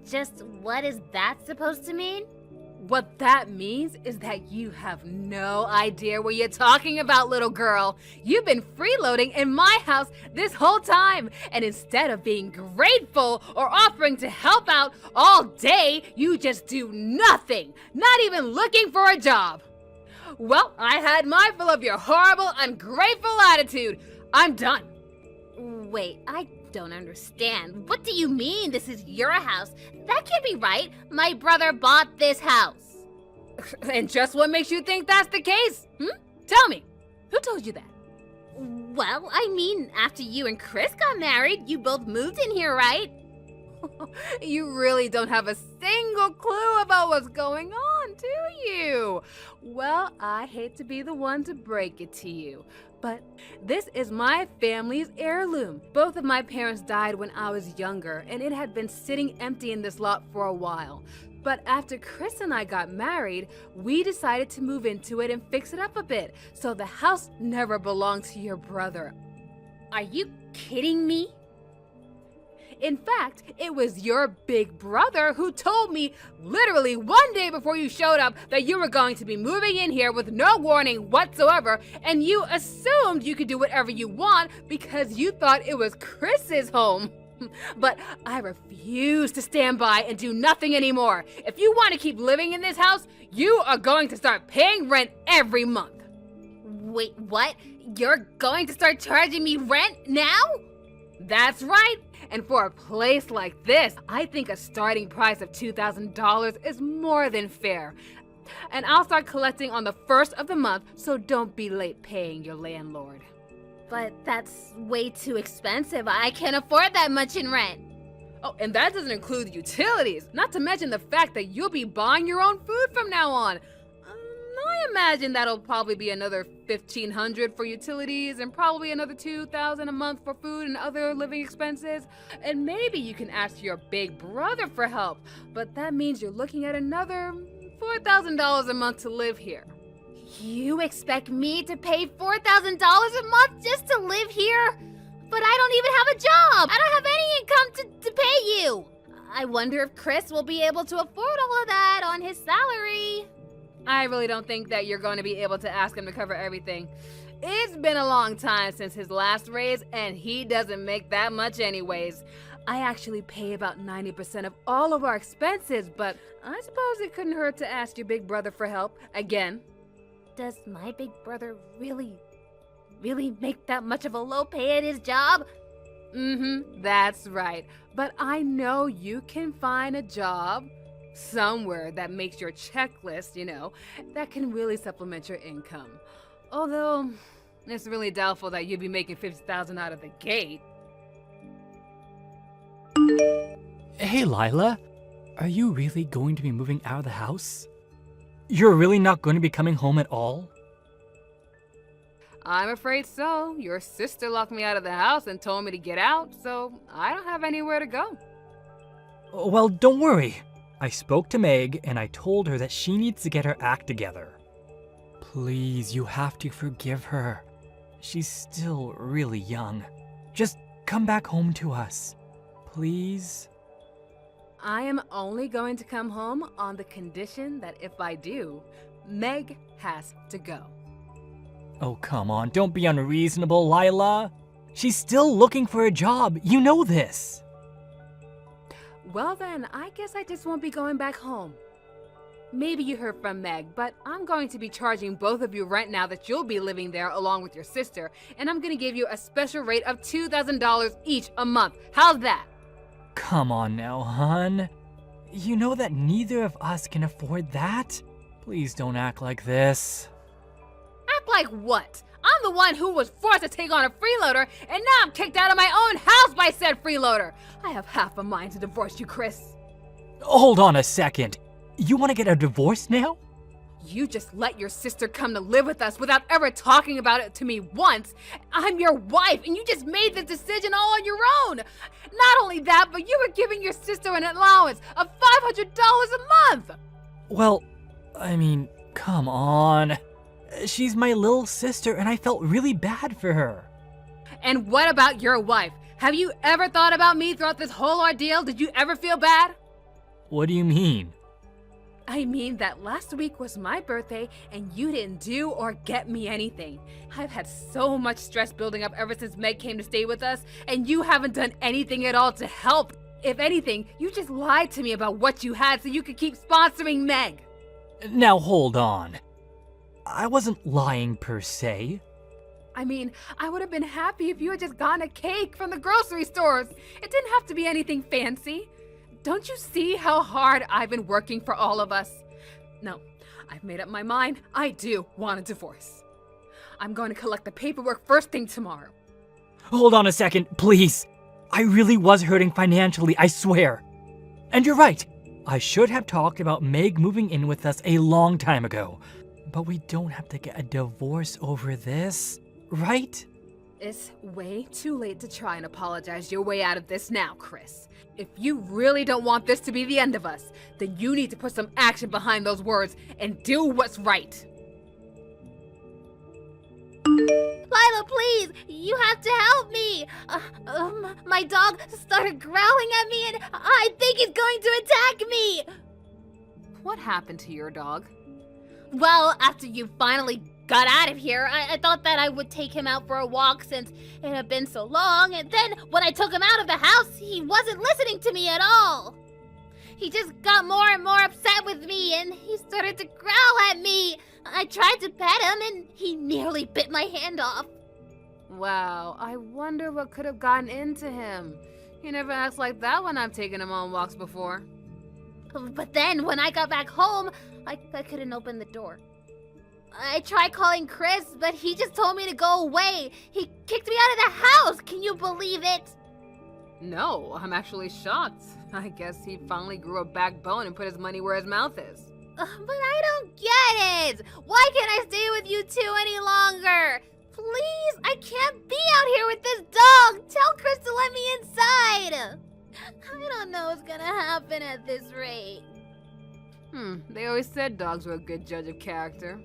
Just what is that supposed to mean? What that means is that you have no idea what you're talking about, little girl. You've been freeloading in my house this whole time, and instead of being grateful or offering to help out all day, you just do nothing, not even looking for a job. Well, I had my fill of your horrible, ungrateful attitude. I'm done. Wait, I don't understand. What do you mean this is your house? That can't be right. My brother bought this house. And just what makes you think that's the case? Tell me, who told you that? Well, I mean, after you and Chris got married, you both moved in here, right? You really don't have a single clue about what's going on, do you? Well, I hate to be the one to break it to you, but this is my family's heirloom. Both of my parents died when I was younger, and it had been sitting empty in this lot for a while. But after Chris and I got married, we decided to move into it and fix it up a bit, so the house never belonged to your brother. Are you kidding me? In fact, it was your big brother who told me literally one day before you showed up that you were going to be moving in here with no warning whatsoever, and you assumed you could do whatever you want because you thought it was Chris's home. But I refuse to stand by and do nothing anymore. If you want to keep living in this house, you are going to start paying rent every month. Wait, what? You're going to start charging me rent now? That's right. And for a place like this, I think a starting price of $2,000 is more than fair. And I'll start collecting on the first of the month, so don't be late paying your landlord. But that's way too expensive. I can't afford that much in rent. Oh, and that doesn't include utilities, not to mention the fact that you'll be buying your own food from now on. I imagine that'll probably be another $1,500 for utilities and probably another $2,000 a month for food and other living expenses. And maybe you can ask your big brother for help, but that means you're looking at another $4,000 a month to live here. You expect me to pay $4,000 a month just to live here? But I don't even have a job. I don't have any income to pay you. I wonder if Chris will be able to afford all of that on his salary. I really don't think that you're going to be able to ask him to cover everything. It's been a long time since his last raise, and he doesn't make that much anyways. I actually pay about 90% of all of our expenses, but I suppose it couldn't hurt to ask your big brother for help again. Does my big brother really make that much of a low pay at his job? That's right. But I know you can find a job somewhere that makes your checklist, that can really supplement your income. Although, it's really doubtful that you'd be making $50,000 out of the gate. Hey, Lila. Are you really going to be moving out of the house? You're really not going to be coming home at all? I'm afraid so. Your sister locked me out of the house and told me to get out, so I don't have anywhere to go. Well, don't worry. I spoke to Meg and I told her that she needs to get her act together. Please, you have to forgive her. She's still really young. Just come back home to us. Please? I am only going to come home on the condition that if I do, Meg has to go. Oh, come on. Don't be unreasonable, Lila. She's still looking for a job. You know this. Well then, I guess I just won't be going back home. Maybe you heard from Meg, but I'm going to be charging both of you rent now that you'll be living there along with your sister, and I'm going to give you a special rate of $2,000 each a month. How's that? Come on now, hon. You know that neither of us can afford that. Please don't act like this. Act like what? I'm the one who was forced to take on a freeloader, and now I'm kicked out of my own house by said freeloader. I have half a mind to divorce you, Chris. Hold on a second. You want to get a divorce now? You just let your sister come to live with us without ever talking about it to me once. I'm your wife, and you just made this decision all on your own. Not only that, but you were giving your sister an allowance of $500 a month. Well, I mean, come on. She's my little sister, and I felt really bad for her. And what about your wife? Have you ever thought about me throughout this whole ordeal? Did you ever feel bad? What do you mean? I mean that last week was my birthday and you didn't do or get me anything. I've had so much stress building up ever since Meg came to stay with us, and you haven't done anything at all to help. If anything, you just lied to me about what you had so you could keep sponsoring Meg. Now hold on. I wasn't lying per se. I mean, I would have been happy if you had just gotten a cake from the grocery stores. It didn't have to be anything fancy. Don't you see how hard I've been working for all of us? No, I've made up my mind. I do want a divorce. I'm going to collect the paperwork first thing tomorrow. Hold on a second, please. I really was hurting financially, I swear. And you're right. I should have talked about Meg moving in with us a long time ago. But we don't have to get a divorce over this, right? It's way too late to try and apologize your way out of this now, Chris. If you really don't want this to be the end of us, then you need to put some action behind those words and do what's right. Lila, please, you have to help me. My dog started growling at me and I think he's going to attack me. What happened to your dog? Well, after you finally got out of here, I thought that I would take him out for a walk since it had been so long, and then when I took him out of the house, he wasn't listening to me at all. He just got more and more upset with me, and he started to growl at me. I tried to pet him, and he nearly bit my hand off. Wow, I wonder what could have gotten into him. He never acts like that when I've taken him on walks before. But then, when I got back home, I couldn't open the door. I tried calling Chris, but he just told me to go away. He kicked me out of the house. Can you believe it? No, I'm actually shocked. I guess he finally grew a backbone and put his money where his mouth is. But I don't get it. Why can't I stay with you two any longer? Please, I can't be out here with this dog. Tell Chris to let me inside. I don't know what's gonna happen at this rate. They always said dogs were a good judge of character.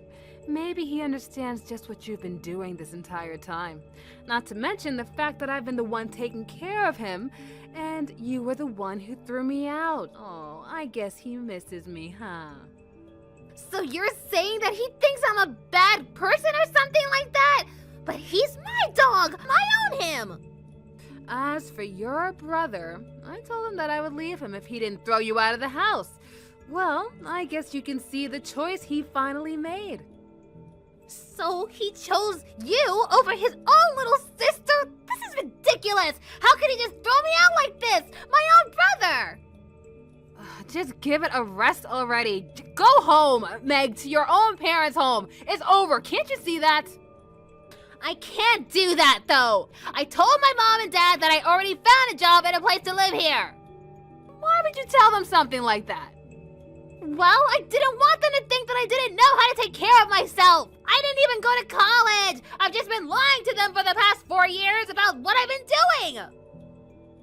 Maybe he understands just what you've been doing this entire time. Not to mention the fact that I've been the one taking care of him, and you were the one who threw me out. Oh, I guess he misses me, huh? So you're saying that he thinks I'm a bad person or something like that? But he's my dog. I own him. As for your brother, I told him that I would leave him if he didn't throw you out of the house. Well, I guess you can see the choice he finally made. So he chose you over his own little sister? This is ridiculous! How could he just throw me out like this? My own brother! Just give it a rest already. Go home, Meg, to your own parents' home. It's over. Can't you see that? I can't do that, though. I told my mom and dad that I already found a job and a place to live here. Why would you tell them something like that? Well, I didn't want them to think that I didn't know how to take care of myself. I didn't even go to college. I've just been lying to them for the past 4 years about what I've been doing.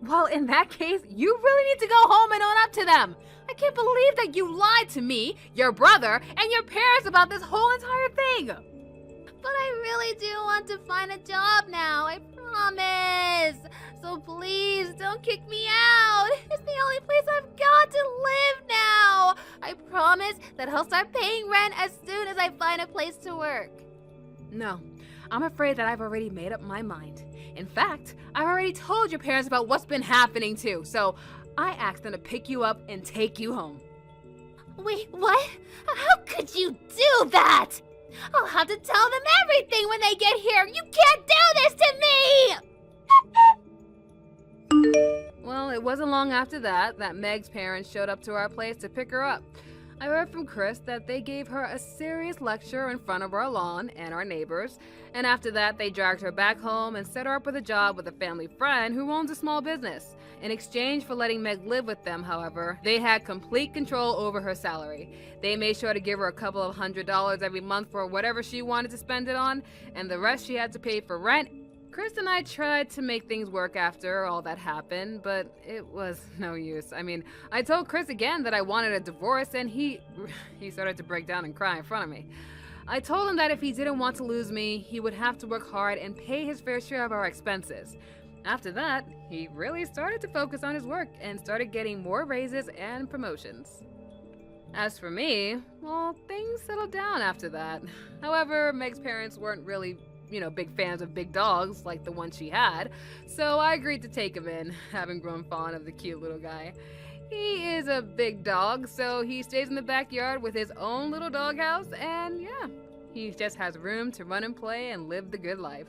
Well, in that case, you really need to go home and own up to them. I can't believe that you lied to me, your brother, and your parents about this whole entire thing. But I really do want to find a job now, I promise. So please, don't kick me out. It's the only place I've got to live now. I promise that I'll start paying rent as soon as I find a place to work. No, I'm afraid that I've already made up my mind. In fact, I've already told your parents about what's been happening too, so I asked them to pick you up and take you home. Wait, what? How could you do that? I'll have to tell them everything when they get here. You can't do this to me! Well, it wasn't long after that Meg's parents showed up to our place to pick her up. I heard from Chris that they gave her a serious lecture in front of our lawn and our neighbors, and after that they dragged her back home and set her up with a job with a family friend who owns a small business. In exchange for letting Meg live with them, however, they had complete control over her salary. They made sure to give her a couple of $100 every month for whatever she wanted to spend it on, and the rest she had to pay for rent. Chris and I tried to make things work after all that happened, but it was no use. I mean, I told Chris again that I wanted a divorce, and he started to break down and cry in front of me. I told him that if he didn't want to lose me, he would have to work hard and pay his fair share of our expenses. After that, he really started to focus on his work and started getting more raises and promotions. As for me, well, things settled down after that. However, Meg's parents weren't really, big fans of big dogs like the one she had, so I agreed to take him in, having grown fond of the cute little guy. He is a big dog, so he stays in the backyard with his own little doghouse, and yeah, he just has room to run and play and live the good life.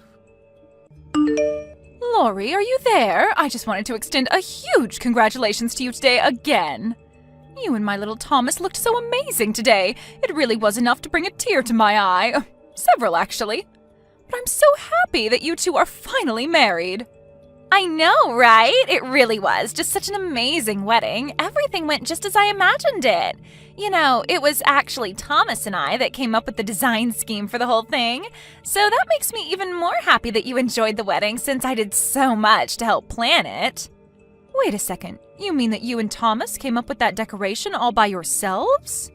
Lori, are you there? I just wanted to extend a huge congratulations to you today again. You and my little Thomas looked so amazing today. It really was enough to bring a tear to my eye. Several, actually. But I'm so happy that you two are finally married. I know, right? It really was just such an amazing wedding. Everything went just as I imagined it. It was actually Thomas and I that came up with the design scheme for the whole thing. So that makes me even more happy that you enjoyed the wedding since I did so much to help plan it. Wait a second. You mean that you and Thomas came up with that decoration all by yourselves?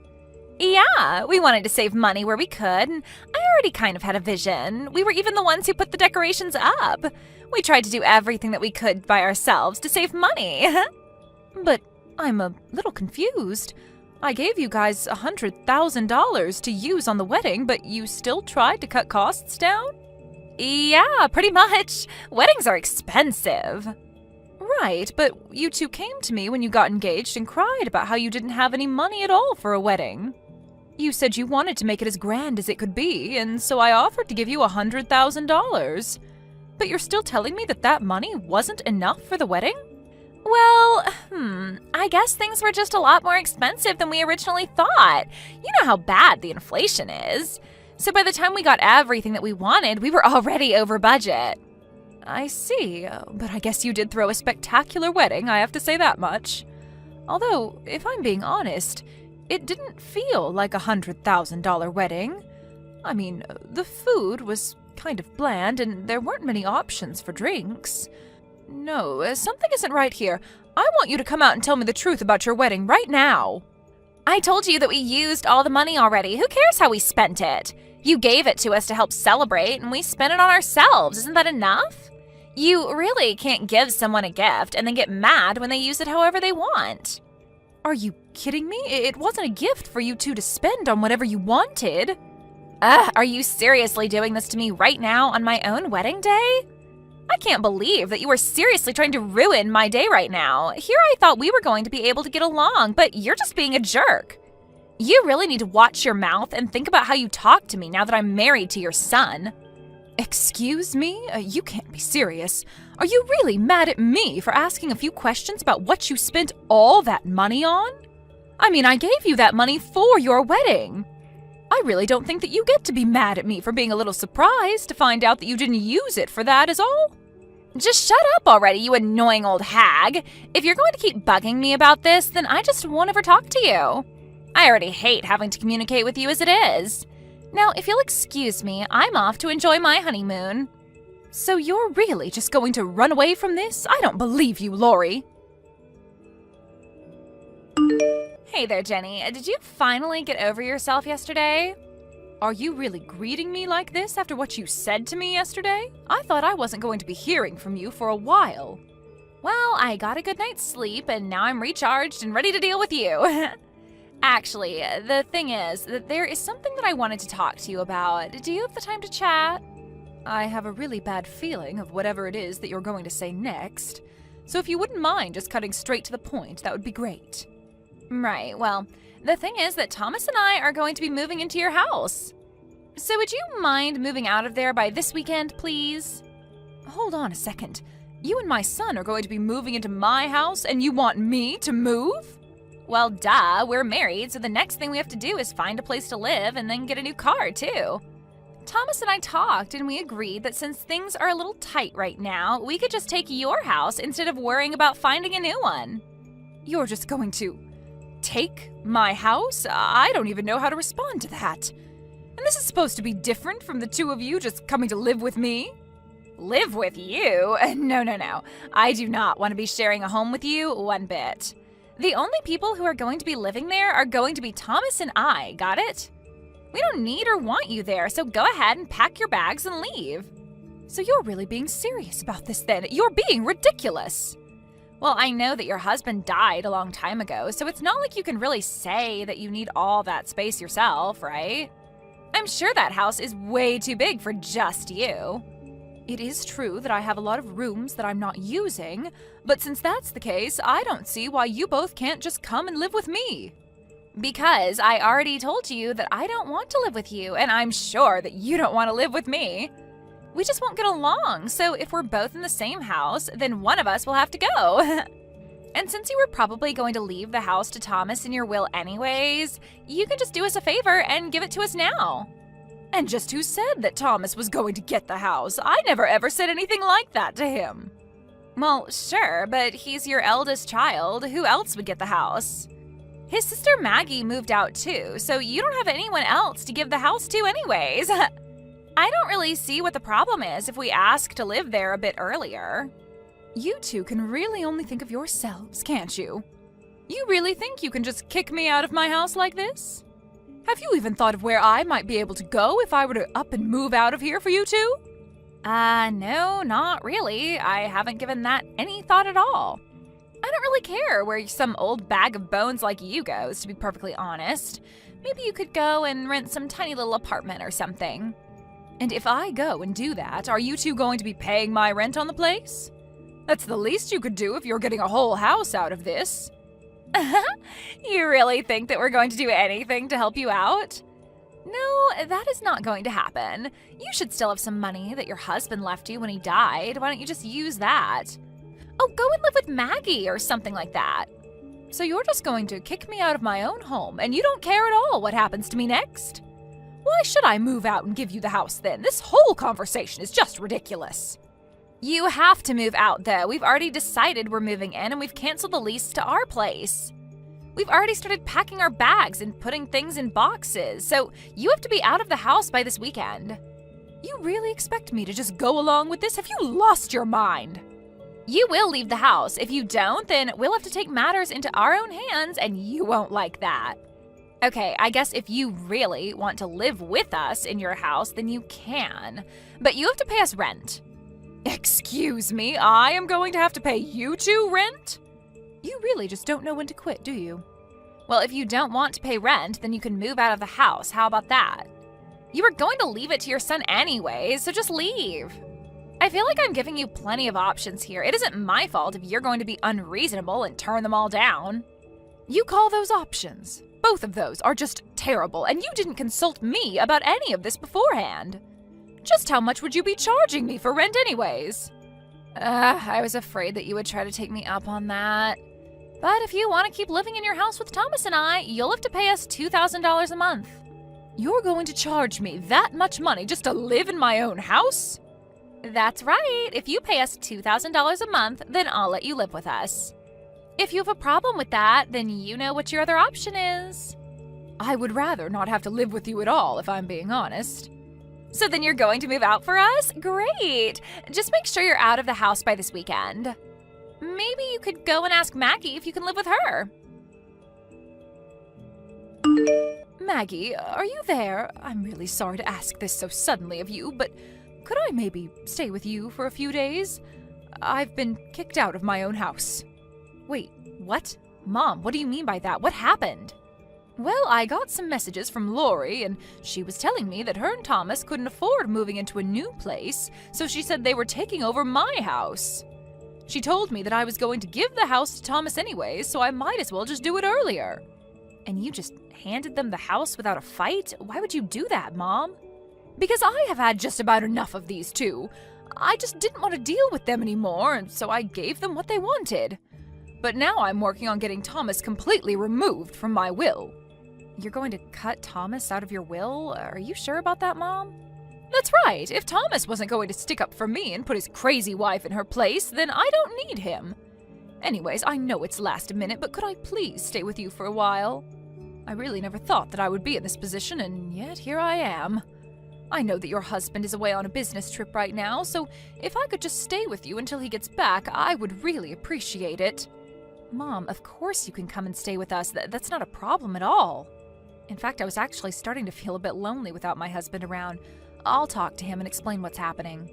Yeah, we wanted to save money where we could, and I already kind of had a vision. We were even the ones who put the decorations up. We tried to do everything that we could by ourselves to save money. But I'm a little confused. I gave you guys $100,000 to use on the wedding, but you still tried to cut costs down? Yeah, pretty much. Weddings are expensive. Right, but you two came to me when you got engaged and cried about how you didn't have any money at all for a wedding. You said you wanted to make it as grand as it could be, and so I offered to give you $100,000. But you're still telling me that money wasn't enough for the wedding? Well, I guess things were just a lot more expensive than we originally thought. You know how bad the inflation is. So by the time we got everything that we wanted, we were already over budget. I see, but I guess you did throw a spectacular wedding, I have to say that much. Although, if I'm being honest, it didn't feel like a $100,000 wedding. I mean, the food was kind of bland, and there weren't many options for drinks. No, something isn't right here. I want you to come out and tell me the truth about your wedding right now. I told you that we used all the money already. Who cares how we spent it? You gave it to us to help celebrate, and we spent it on ourselves. Isn't that enough? You really can't give someone a gift and then get mad when they use it however they want. Are you kidding me? It wasn't a gift for you two to spend on whatever you wanted. Are you seriously doing this to me right now on my own wedding day? I can't believe that you are seriously trying to ruin my day right now. Here I thought we were going to be able to get along, but you're just being a jerk. You really need to watch your mouth and think about how you talk to me now that I'm married to your son. Excuse me? You can't be serious. Are you really mad at me for asking a few questions about what you spent all that money on? I mean, I gave you that money for your wedding. I really don't think that you get to be mad at me for being a little surprised to find out that you didn't use it for that is all. Just shut up already, you annoying old hag. If you're going to keep bugging me about this, then I just won't ever talk to you. I already hate having to communicate with you as it is. Now, if you'll excuse me, I'm off to enjoy my honeymoon. So you're really just going to run away from this? I don't believe you, Lori. Hey there, Jenny. Did you finally get over yourself yesterday? Are you really greeting me like this after what you said to me yesterday? I thought I wasn't going to be hearing from you for a while. Well, I got a good night's sleep, and now I'm recharged and ready to deal with you. Actually, the thing is that there is something that I wanted to talk to you about. Do you have the time to chat? I have a really bad feeling of whatever it is that you're going to say next. So if you wouldn't mind just cutting straight to the point, that would be great. Right, well, the thing is that Thomas and I are going to be moving into your house. So would you mind moving out of there by this weekend, please? Hold on a second. You and my son are going to be moving into my house, and you want me to move? Well, duh, we're married, so the next thing we have to do is find a place to live and then get a new car, too. Thomas and I talked, and we agreed that since things are a little tight right now, we could just take your house instead of worrying about finding a new one. You're just going to take my house? I don't even know how to respond to that. And this is supposed to be different from the two of you just coming to live with me? Live with you? No. I do not want to be sharing a home with you one bit. The only people who are going to be living there are going to be Thomas and I, got it? We don't need or want you there, so go ahead and pack your bags and leave. So you're really being serious about this then? You're being ridiculous. Well, I know that your husband died a long time ago, so it's not like you can really say that you need all that space yourself, right? I'm sure that house is way too big for just you. It is true that I have a lot of rooms that I'm not using, but since that's the case, I don't see why you both can't just come and live with me. Because I already told you that I don't want to live with you, and I'm sure that you don't want to live with me. We just won't get along, so if we're both in the same house, then one of us will have to go. And since you were probably going to leave the house to Thomas in your will anyways, you can just do us a favor and give it to us now. And just who said that Thomas was going to get the house? I never ever said anything like that to him. Well, sure, but he's your eldest child. Who else would get the house? His sister Maggie moved out too, so you don't have anyone else to give the house to anyways. I don't really see what the problem is if we ask to live there a bit earlier. You two can really only think of yourselves, can't you? You really think you can just kick me out of my house like this? Have you even thought of where I might be able to go if I were to up and move out of here for you two? No, not really. I haven't given that any thought at all. I don't really care where some old bag of bones like you goes, to be perfectly honest. Maybe you could go and rent some tiny little apartment or something. And if I go and do that, are you two going to be paying my rent on the place? That's the least you could do if you're getting a whole house out of this. You really think that we're going to do anything to help you out? No, that is not going to happen. You should still have some money that your husband left you when he died. Why don't you just use that? Oh, go and live with Maggie or something like that. So you're just going to kick me out of my own home, and you don't care at all what happens to me next? Why should I move out and give you the house then? This whole conversation is just ridiculous. You have to move out, though. We've already decided we're moving in, and we've canceled the lease to our place. We've already started packing our bags and putting things in boxes, so you have to be out of the house by this weekend. You really expect me to just go along with this? Have you lost your mind? You will leave the house. If you don't, then we'll have to take matters into our own hands, and you won't like that. Okay, I guess if you really want to live with us in your house, then you can. But you have to pay us rent. Excuse me, I am going to have to pay you two rent? You really just don't know when to quit, do you? Well, if you don't want to pay rent, then you can move out of the house. How about that? You were going to leave it to your son anyways, so just leave. I feel like I'm giving you plenty of options here. It isn't my fault if you're going to be unreasonable and turn them all down. You call those options? Both of those are just terrible, and you didn't consult me about any of this beforehand. Just how much would you be charging me for rent anyways? I was afraid that you would try to take me up on that. But if you want to keep living in your house with Thomas and I, you'll have to pay us $2,000 a month. You're going to charge me that much money just to live in my own house? That's right. If you pay us $2,000 a month, then I'll let you live with us. If you have a problem with that, then you know what your other option is. I would rather not have to live with you at all, if I'm being honest. So then you're going to move out for us? Great! Just make sure you're out of the house by this weekend. Maybe you could go and ask Maggie if you can live with her. Maggie, are you there? I'm really sorry to ask this so suddenly of you, but could I maybe stay with you for a few days? I've been kicked out of my own house. Wait, what? Mom, what do you mean by that? What happened? Well, I got some messages from Lori, and she was telling me that her and Thomas couldn't afford moving into a new place, so she said they were taking over my house. She told me that I was going to give the house to Thomas anyways, so I might as well just do it earlier. And you just handed them the house without a fight? Why would you do that, Mom? Because I have had just about enough of these two. I just didn't want to deal with them anymore, and so I gave them what they wanted. But now I'm working on getting Thomas completely removed from my will. You're going to cut Thomas out of your will? Are you sure about that, Mom? That's right. If Thomas wasn't going to stick up for me and put his crazy wife in her place, then I don't need him. Anyways, I know it's last minute, but could I please stay with you for a while? I really never thought that I would be in this position, and yet here I am. I know that your husband is away on a business trip right now, so if I could just stay with you until he gets back, I would really appreciate it. Mom, of course you can come and stay with us. That's not a problem at all. In fact, I was actually starting to feel a bit lonely without my husband around. I'll talk to him and explain what's happening.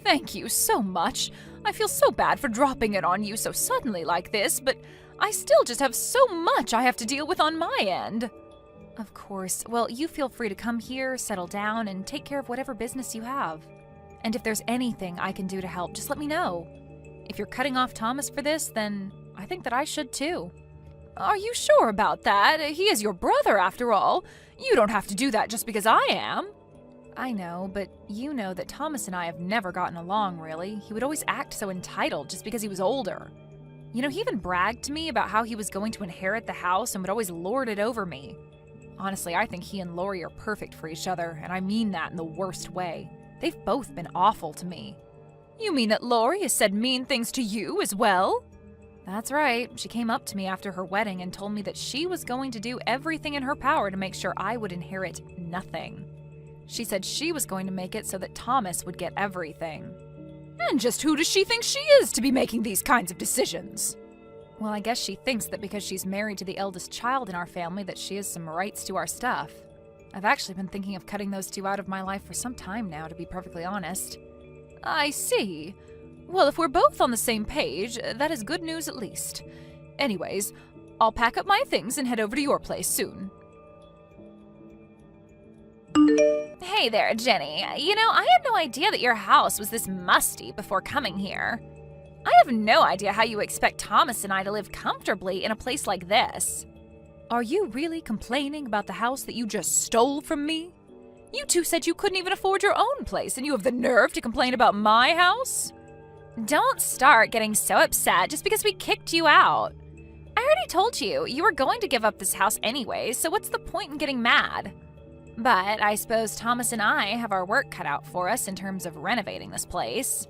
Thank you so much. I feel so bad for dropping it on you so suddenly like this, but I still just have so much I have to deal with on my end. Of course. Well, you feel free to come here, settle down, and take care of whatever business you have. And if there's anything I can do to help, just let me know. If you're cutting off Thomas for this, then I think that I should too. Are you sure about that? He is your brother, after all. You don't have to do that just because I am. I know, but you know that Thomas and I have never gotten along, really. He would always act so entitled just because he was older. You know, he even bragged to me about how he was going to inherit the house and would always lord it over me. Honestly, I think he and Lori are perfect for each other, and I mean that in the worst way. They've both been awful to me. You mean that Lori has said mean things to you as well? That's right. She came up to me after her wedding and told me that she was going to do everything in her power to make sure I would inherit nothing. She said she was going to make it so that Thomas would get everything. And just who does she think she is to be making these kinds of decisions? Well, I guess she thinks that because she's married to the eldest child in our family that she has some rights to our stuff. I've actually been thinking of cutting those two out of my life for some time now, to be perfectly honest. I see. Well, if we're both on the same page, that is good news at least. Anyways, I'll pack up my things and head over to your place soon. Hey there, Jenny. You know, I had no idea that your house was this musty before coming here. I have no idea how you expect Thomas and I to live comfortably in a place like this. Are you really complaining about the house that you just stole from me? You two said you couldn't even afford your own place, and you have the nerve to complain about my house? Don't start getting so upset just because we kicked you out. I already told you, you were going to give up this house anyway, so what's the point in getting mad? But I suppose Thomas and I have our work cut out for us in terms of renovating this place.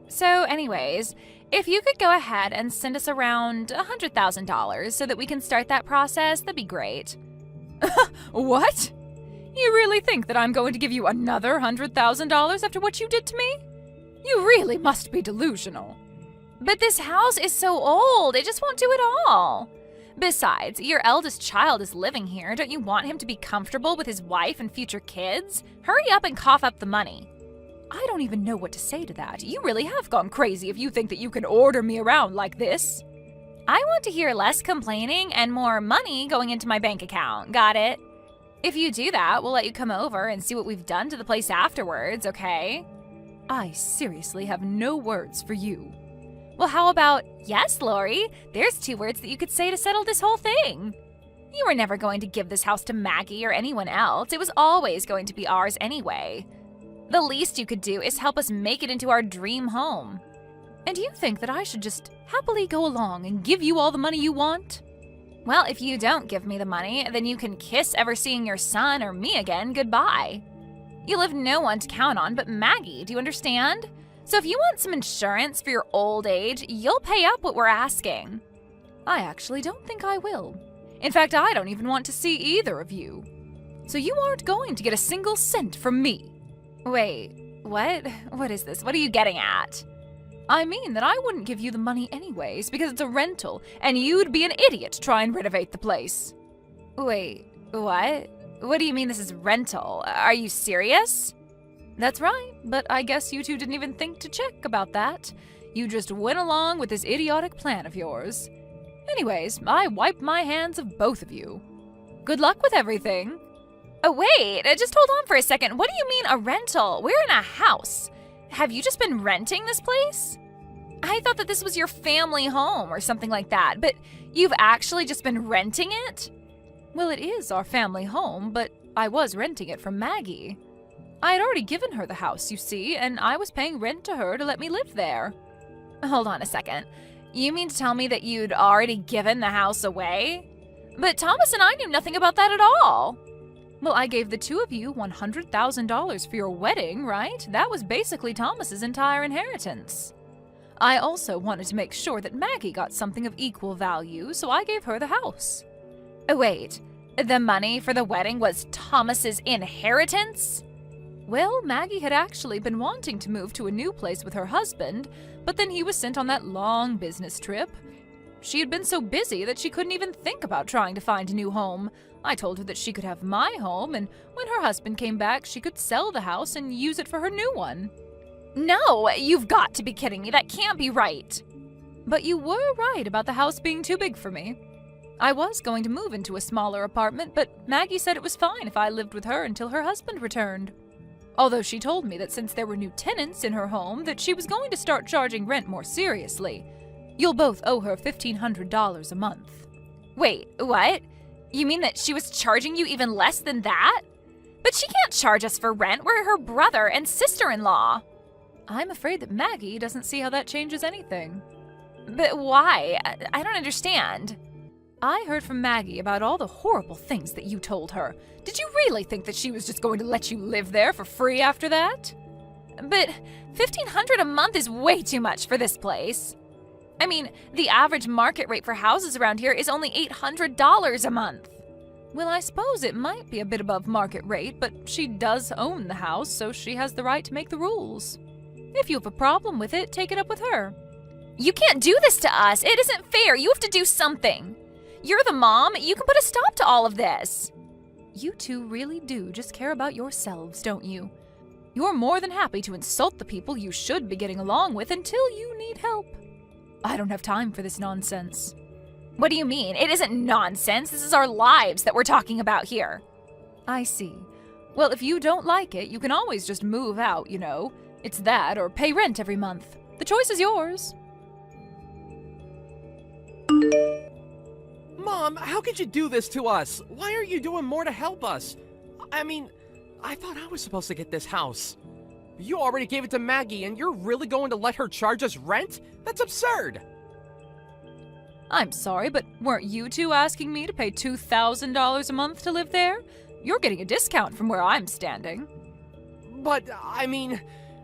So anyways, if you could go ahead and send us around $100,000 so that we can start that process, that'd be great. What? You really think that I'm going to give you another $100,000 after what you did to me? You really must be delusional. But this house is so old, it just won't do it all. Besides, your eldest child is living here. Don't you want him to be comfortable with his wife and future kids? Hurry up and cough up the money. I don't even know what to say to that. You really have gone crazy if you think that you can order me around like this. I want to hear less complaining and more money going into my bank account. Got it? If you do that, we'll let you come over and see what we've done to the place afterwards, okay? I seriously have no words for you. Well, how about, yes, Lori? There's 2 words that you could say to settle this whole thing. You were never going to give this house to Maggie or anyone else. It was always going to be ours anyway. The least you could do is help us make it into our dream home. And you think that I should just happily go along and give you all the money you want? Well, if you don't give me the money, then you can kiss ever seeing your son or me again goodbye. You'll have no one to count on but Maggie, do you understand? So if you want some insurance for your old age, you'll pay up what we're asking. I actually don't think I will. In fact, I don't even want to see either of you. So you aren't going to get a single cent from me. Wait, what? What is this? What are you getting at? I mean that I wouldn't give you the money anyways because it's a rental, and you'd be an idiot to try and renovate the place. Wait, what? What do you mean this is rental? Are you serious? That's right, but I guess you two didn't even think to check about that. You just went along with this idiotic plan of yours. Anyways, I wipe my hands of both of you. Good luck with everything. Oh, wait, just hold on for a second. What do you mean a rental? We're in a house. Have you just been renting this place? I thought that this was your family home or something like that, but you've actually just been renting it? Well, it is our family home, but I was renting it from Maggie. I had already given her the house, you see, and I was paying rent to her to let me live there. Hold on a second. You mean to tell me that you'd already given the house away? But Thomas and I knew nothing about that at all. Well, I gave the two of you $100,000 for your wedding, right? That was basically Thomas's entire inheritance. I also wanted to make sure that Maggie got something of equal value, so I gave her the house. Wait, the money for the wedding was Thomas's inheritance? Well, Maggie had actually been wanting to move to a new place with her husband, but then he was sent on that long business trip. She had been so busy that she couldn't even think about trying to find a new home. I told her that she could have my home, and when her husband came back, she could sell the house and use it for her new one. No, you've got to be kidding me. That can't be right. But you were right about the house being too big for me. I was going to move into a smaller apartment, but Maggie said it was fine if I lived with her until her husband returned. Although she told me that since there were new tenants in her home, that she was going to start charging rent more seriously. You'll both owe her $1,500 a month. Wait, what? You mean that she was charging you even less than that? But she can't charge us for rent. We're her brother and sister-in-law. I'm afraid that Maggie doesn't see how that changes anything. But why? I don't understand. I heard from Maggie about all the horrible things that you told her. Did you really think that she was just going to let you live there for free after that? But $1,500 a month is way too much for this place. I mean, the average market rate for houses around here is only $800 a month. Well, I suppose it might be a bit above market rate, but she does own the house, so she has the right to make the rules. If you have a problem with it, take it up with her. You can't do this to us. It isn't fair. You have to do something. You're the mom. You can put a stop to all of this. You two really do just care about yourselves, don't you? You're more than happy to insult the people you should be getting along with until you need help. I don't have time for this nonsense. What do you mean? It isn't nonsense. This is our lives that we're talking about here. I see. Well, if you don't like it, you can always just move out, you know. It's that or pay rent every month. The choice is yours. Mom, how could you do this to us? Why aren't you doing more to help us? I mean, I thought I was supposed to get this house. You already gave it to Maggie, and you're really going to let her charge us rent? That's absurd! I'm sorry, but weren't you two asking me to pay $2,000 a month to live there? You're getting a discount from where I'm standing. But, I mean,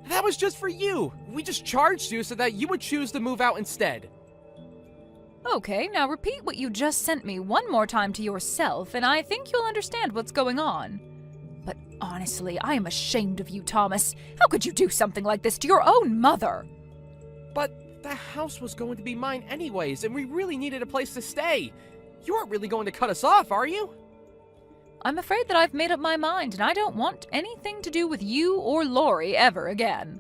that was just for you. We just charged you so that you would choose to move out instead. Okay, now repeat what you just sent me one more time to yourself, and I think you'll understand what's going on. But honestly, I am ashamed of you, Thomas. How could you do something like this to your own mother? But the house was going to be mine anyways, and we really needed a place to stay. You aren't really going to cut us off, are you? I'm afraid that I've made up my mind, and I don't want anything to do with you or Lori ever again.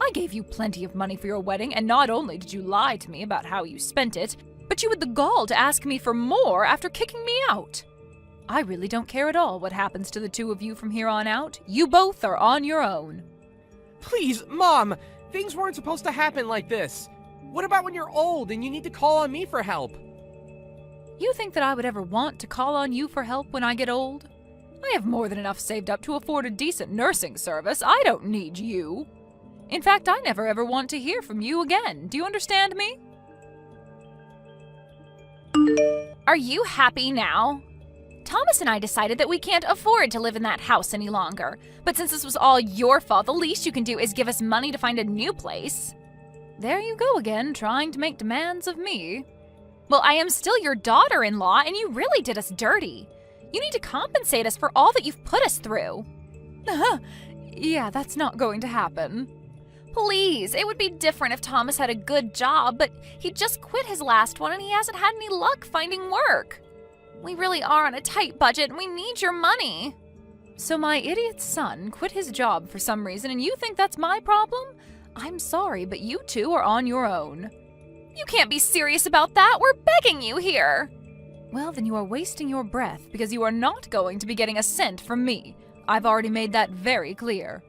I gave you plenty of money for your wedding, and not only did you lie to me about how you spent it, but you had the gall to ask me for more after kicking me out. I really don't care at all what happens to the two of you from here on out. You both are on your own. Please, Mom! Things weren't supposed to happen like this. What about when you're old and you need to call on me for help? You think that I would ever want to call on you for help when I get old? I have more than enough saved up to afford a decent nursing service. I don't need you. In fact, I never ever want to hear from you again. Do you understand me? Are you happy now? Thomas and I decided that we can't afford to live in that house any longer. But since this was all your fault, the least you can do is give us money to find a new place. There you go again, trying to make demands of me. Well, I am still your daughter-in-law, and you really did us dirty. You need to compensate us for all that you've put us through. Yeah, that's not going to happen. Please, it would be different if Thomas had a good job, but he just quit his last one and he hasn't had any luck finding work. We really are on a tight budget and we need your money. So my idiot son quit his job for some reason and you think that's my problem? I'm sorry, but you two are on your own. You can't be serious about that. We're begging you here. Well, then you are wasting your breath because you are not going to be getting a cent from me. I've already made that very clear.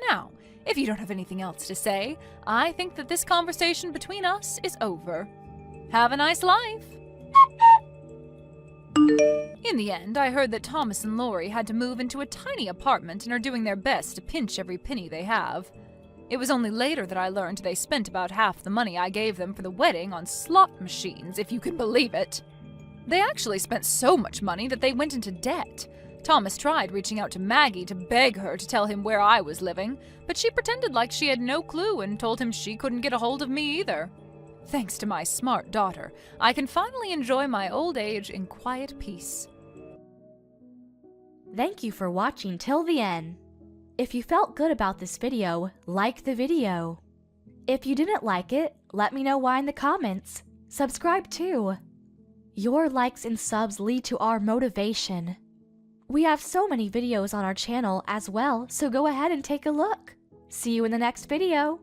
Now, if you don't have anything else to say, I think that this conversation between us is over. Have a nice life. In the end, I heard that Thomas and Lori had to move into a tiny apartment and are doing their best to pinch every penny they have. It was only later that I learned they spent about half the money I gave them for the wedding on slot machines, if you can believe it. They actually spent so much money that they went into debt. Thomas tried reaching out to Maggie to beg her to tell him where I was living, but she pretended like she had no clue and told him she couldn't get a hold of me either. Thanks to my smart daughter, I can finally enjoy my old age in quiet peace. Thank you for watching till the end. If you felt good about this video, like the video. If you didn't like it, let me know why in the comments. Subscribe too. Your likes and subs lead to our motivation. We have so many videos on our channel as well, so go ahead and take a look. See you in the next video.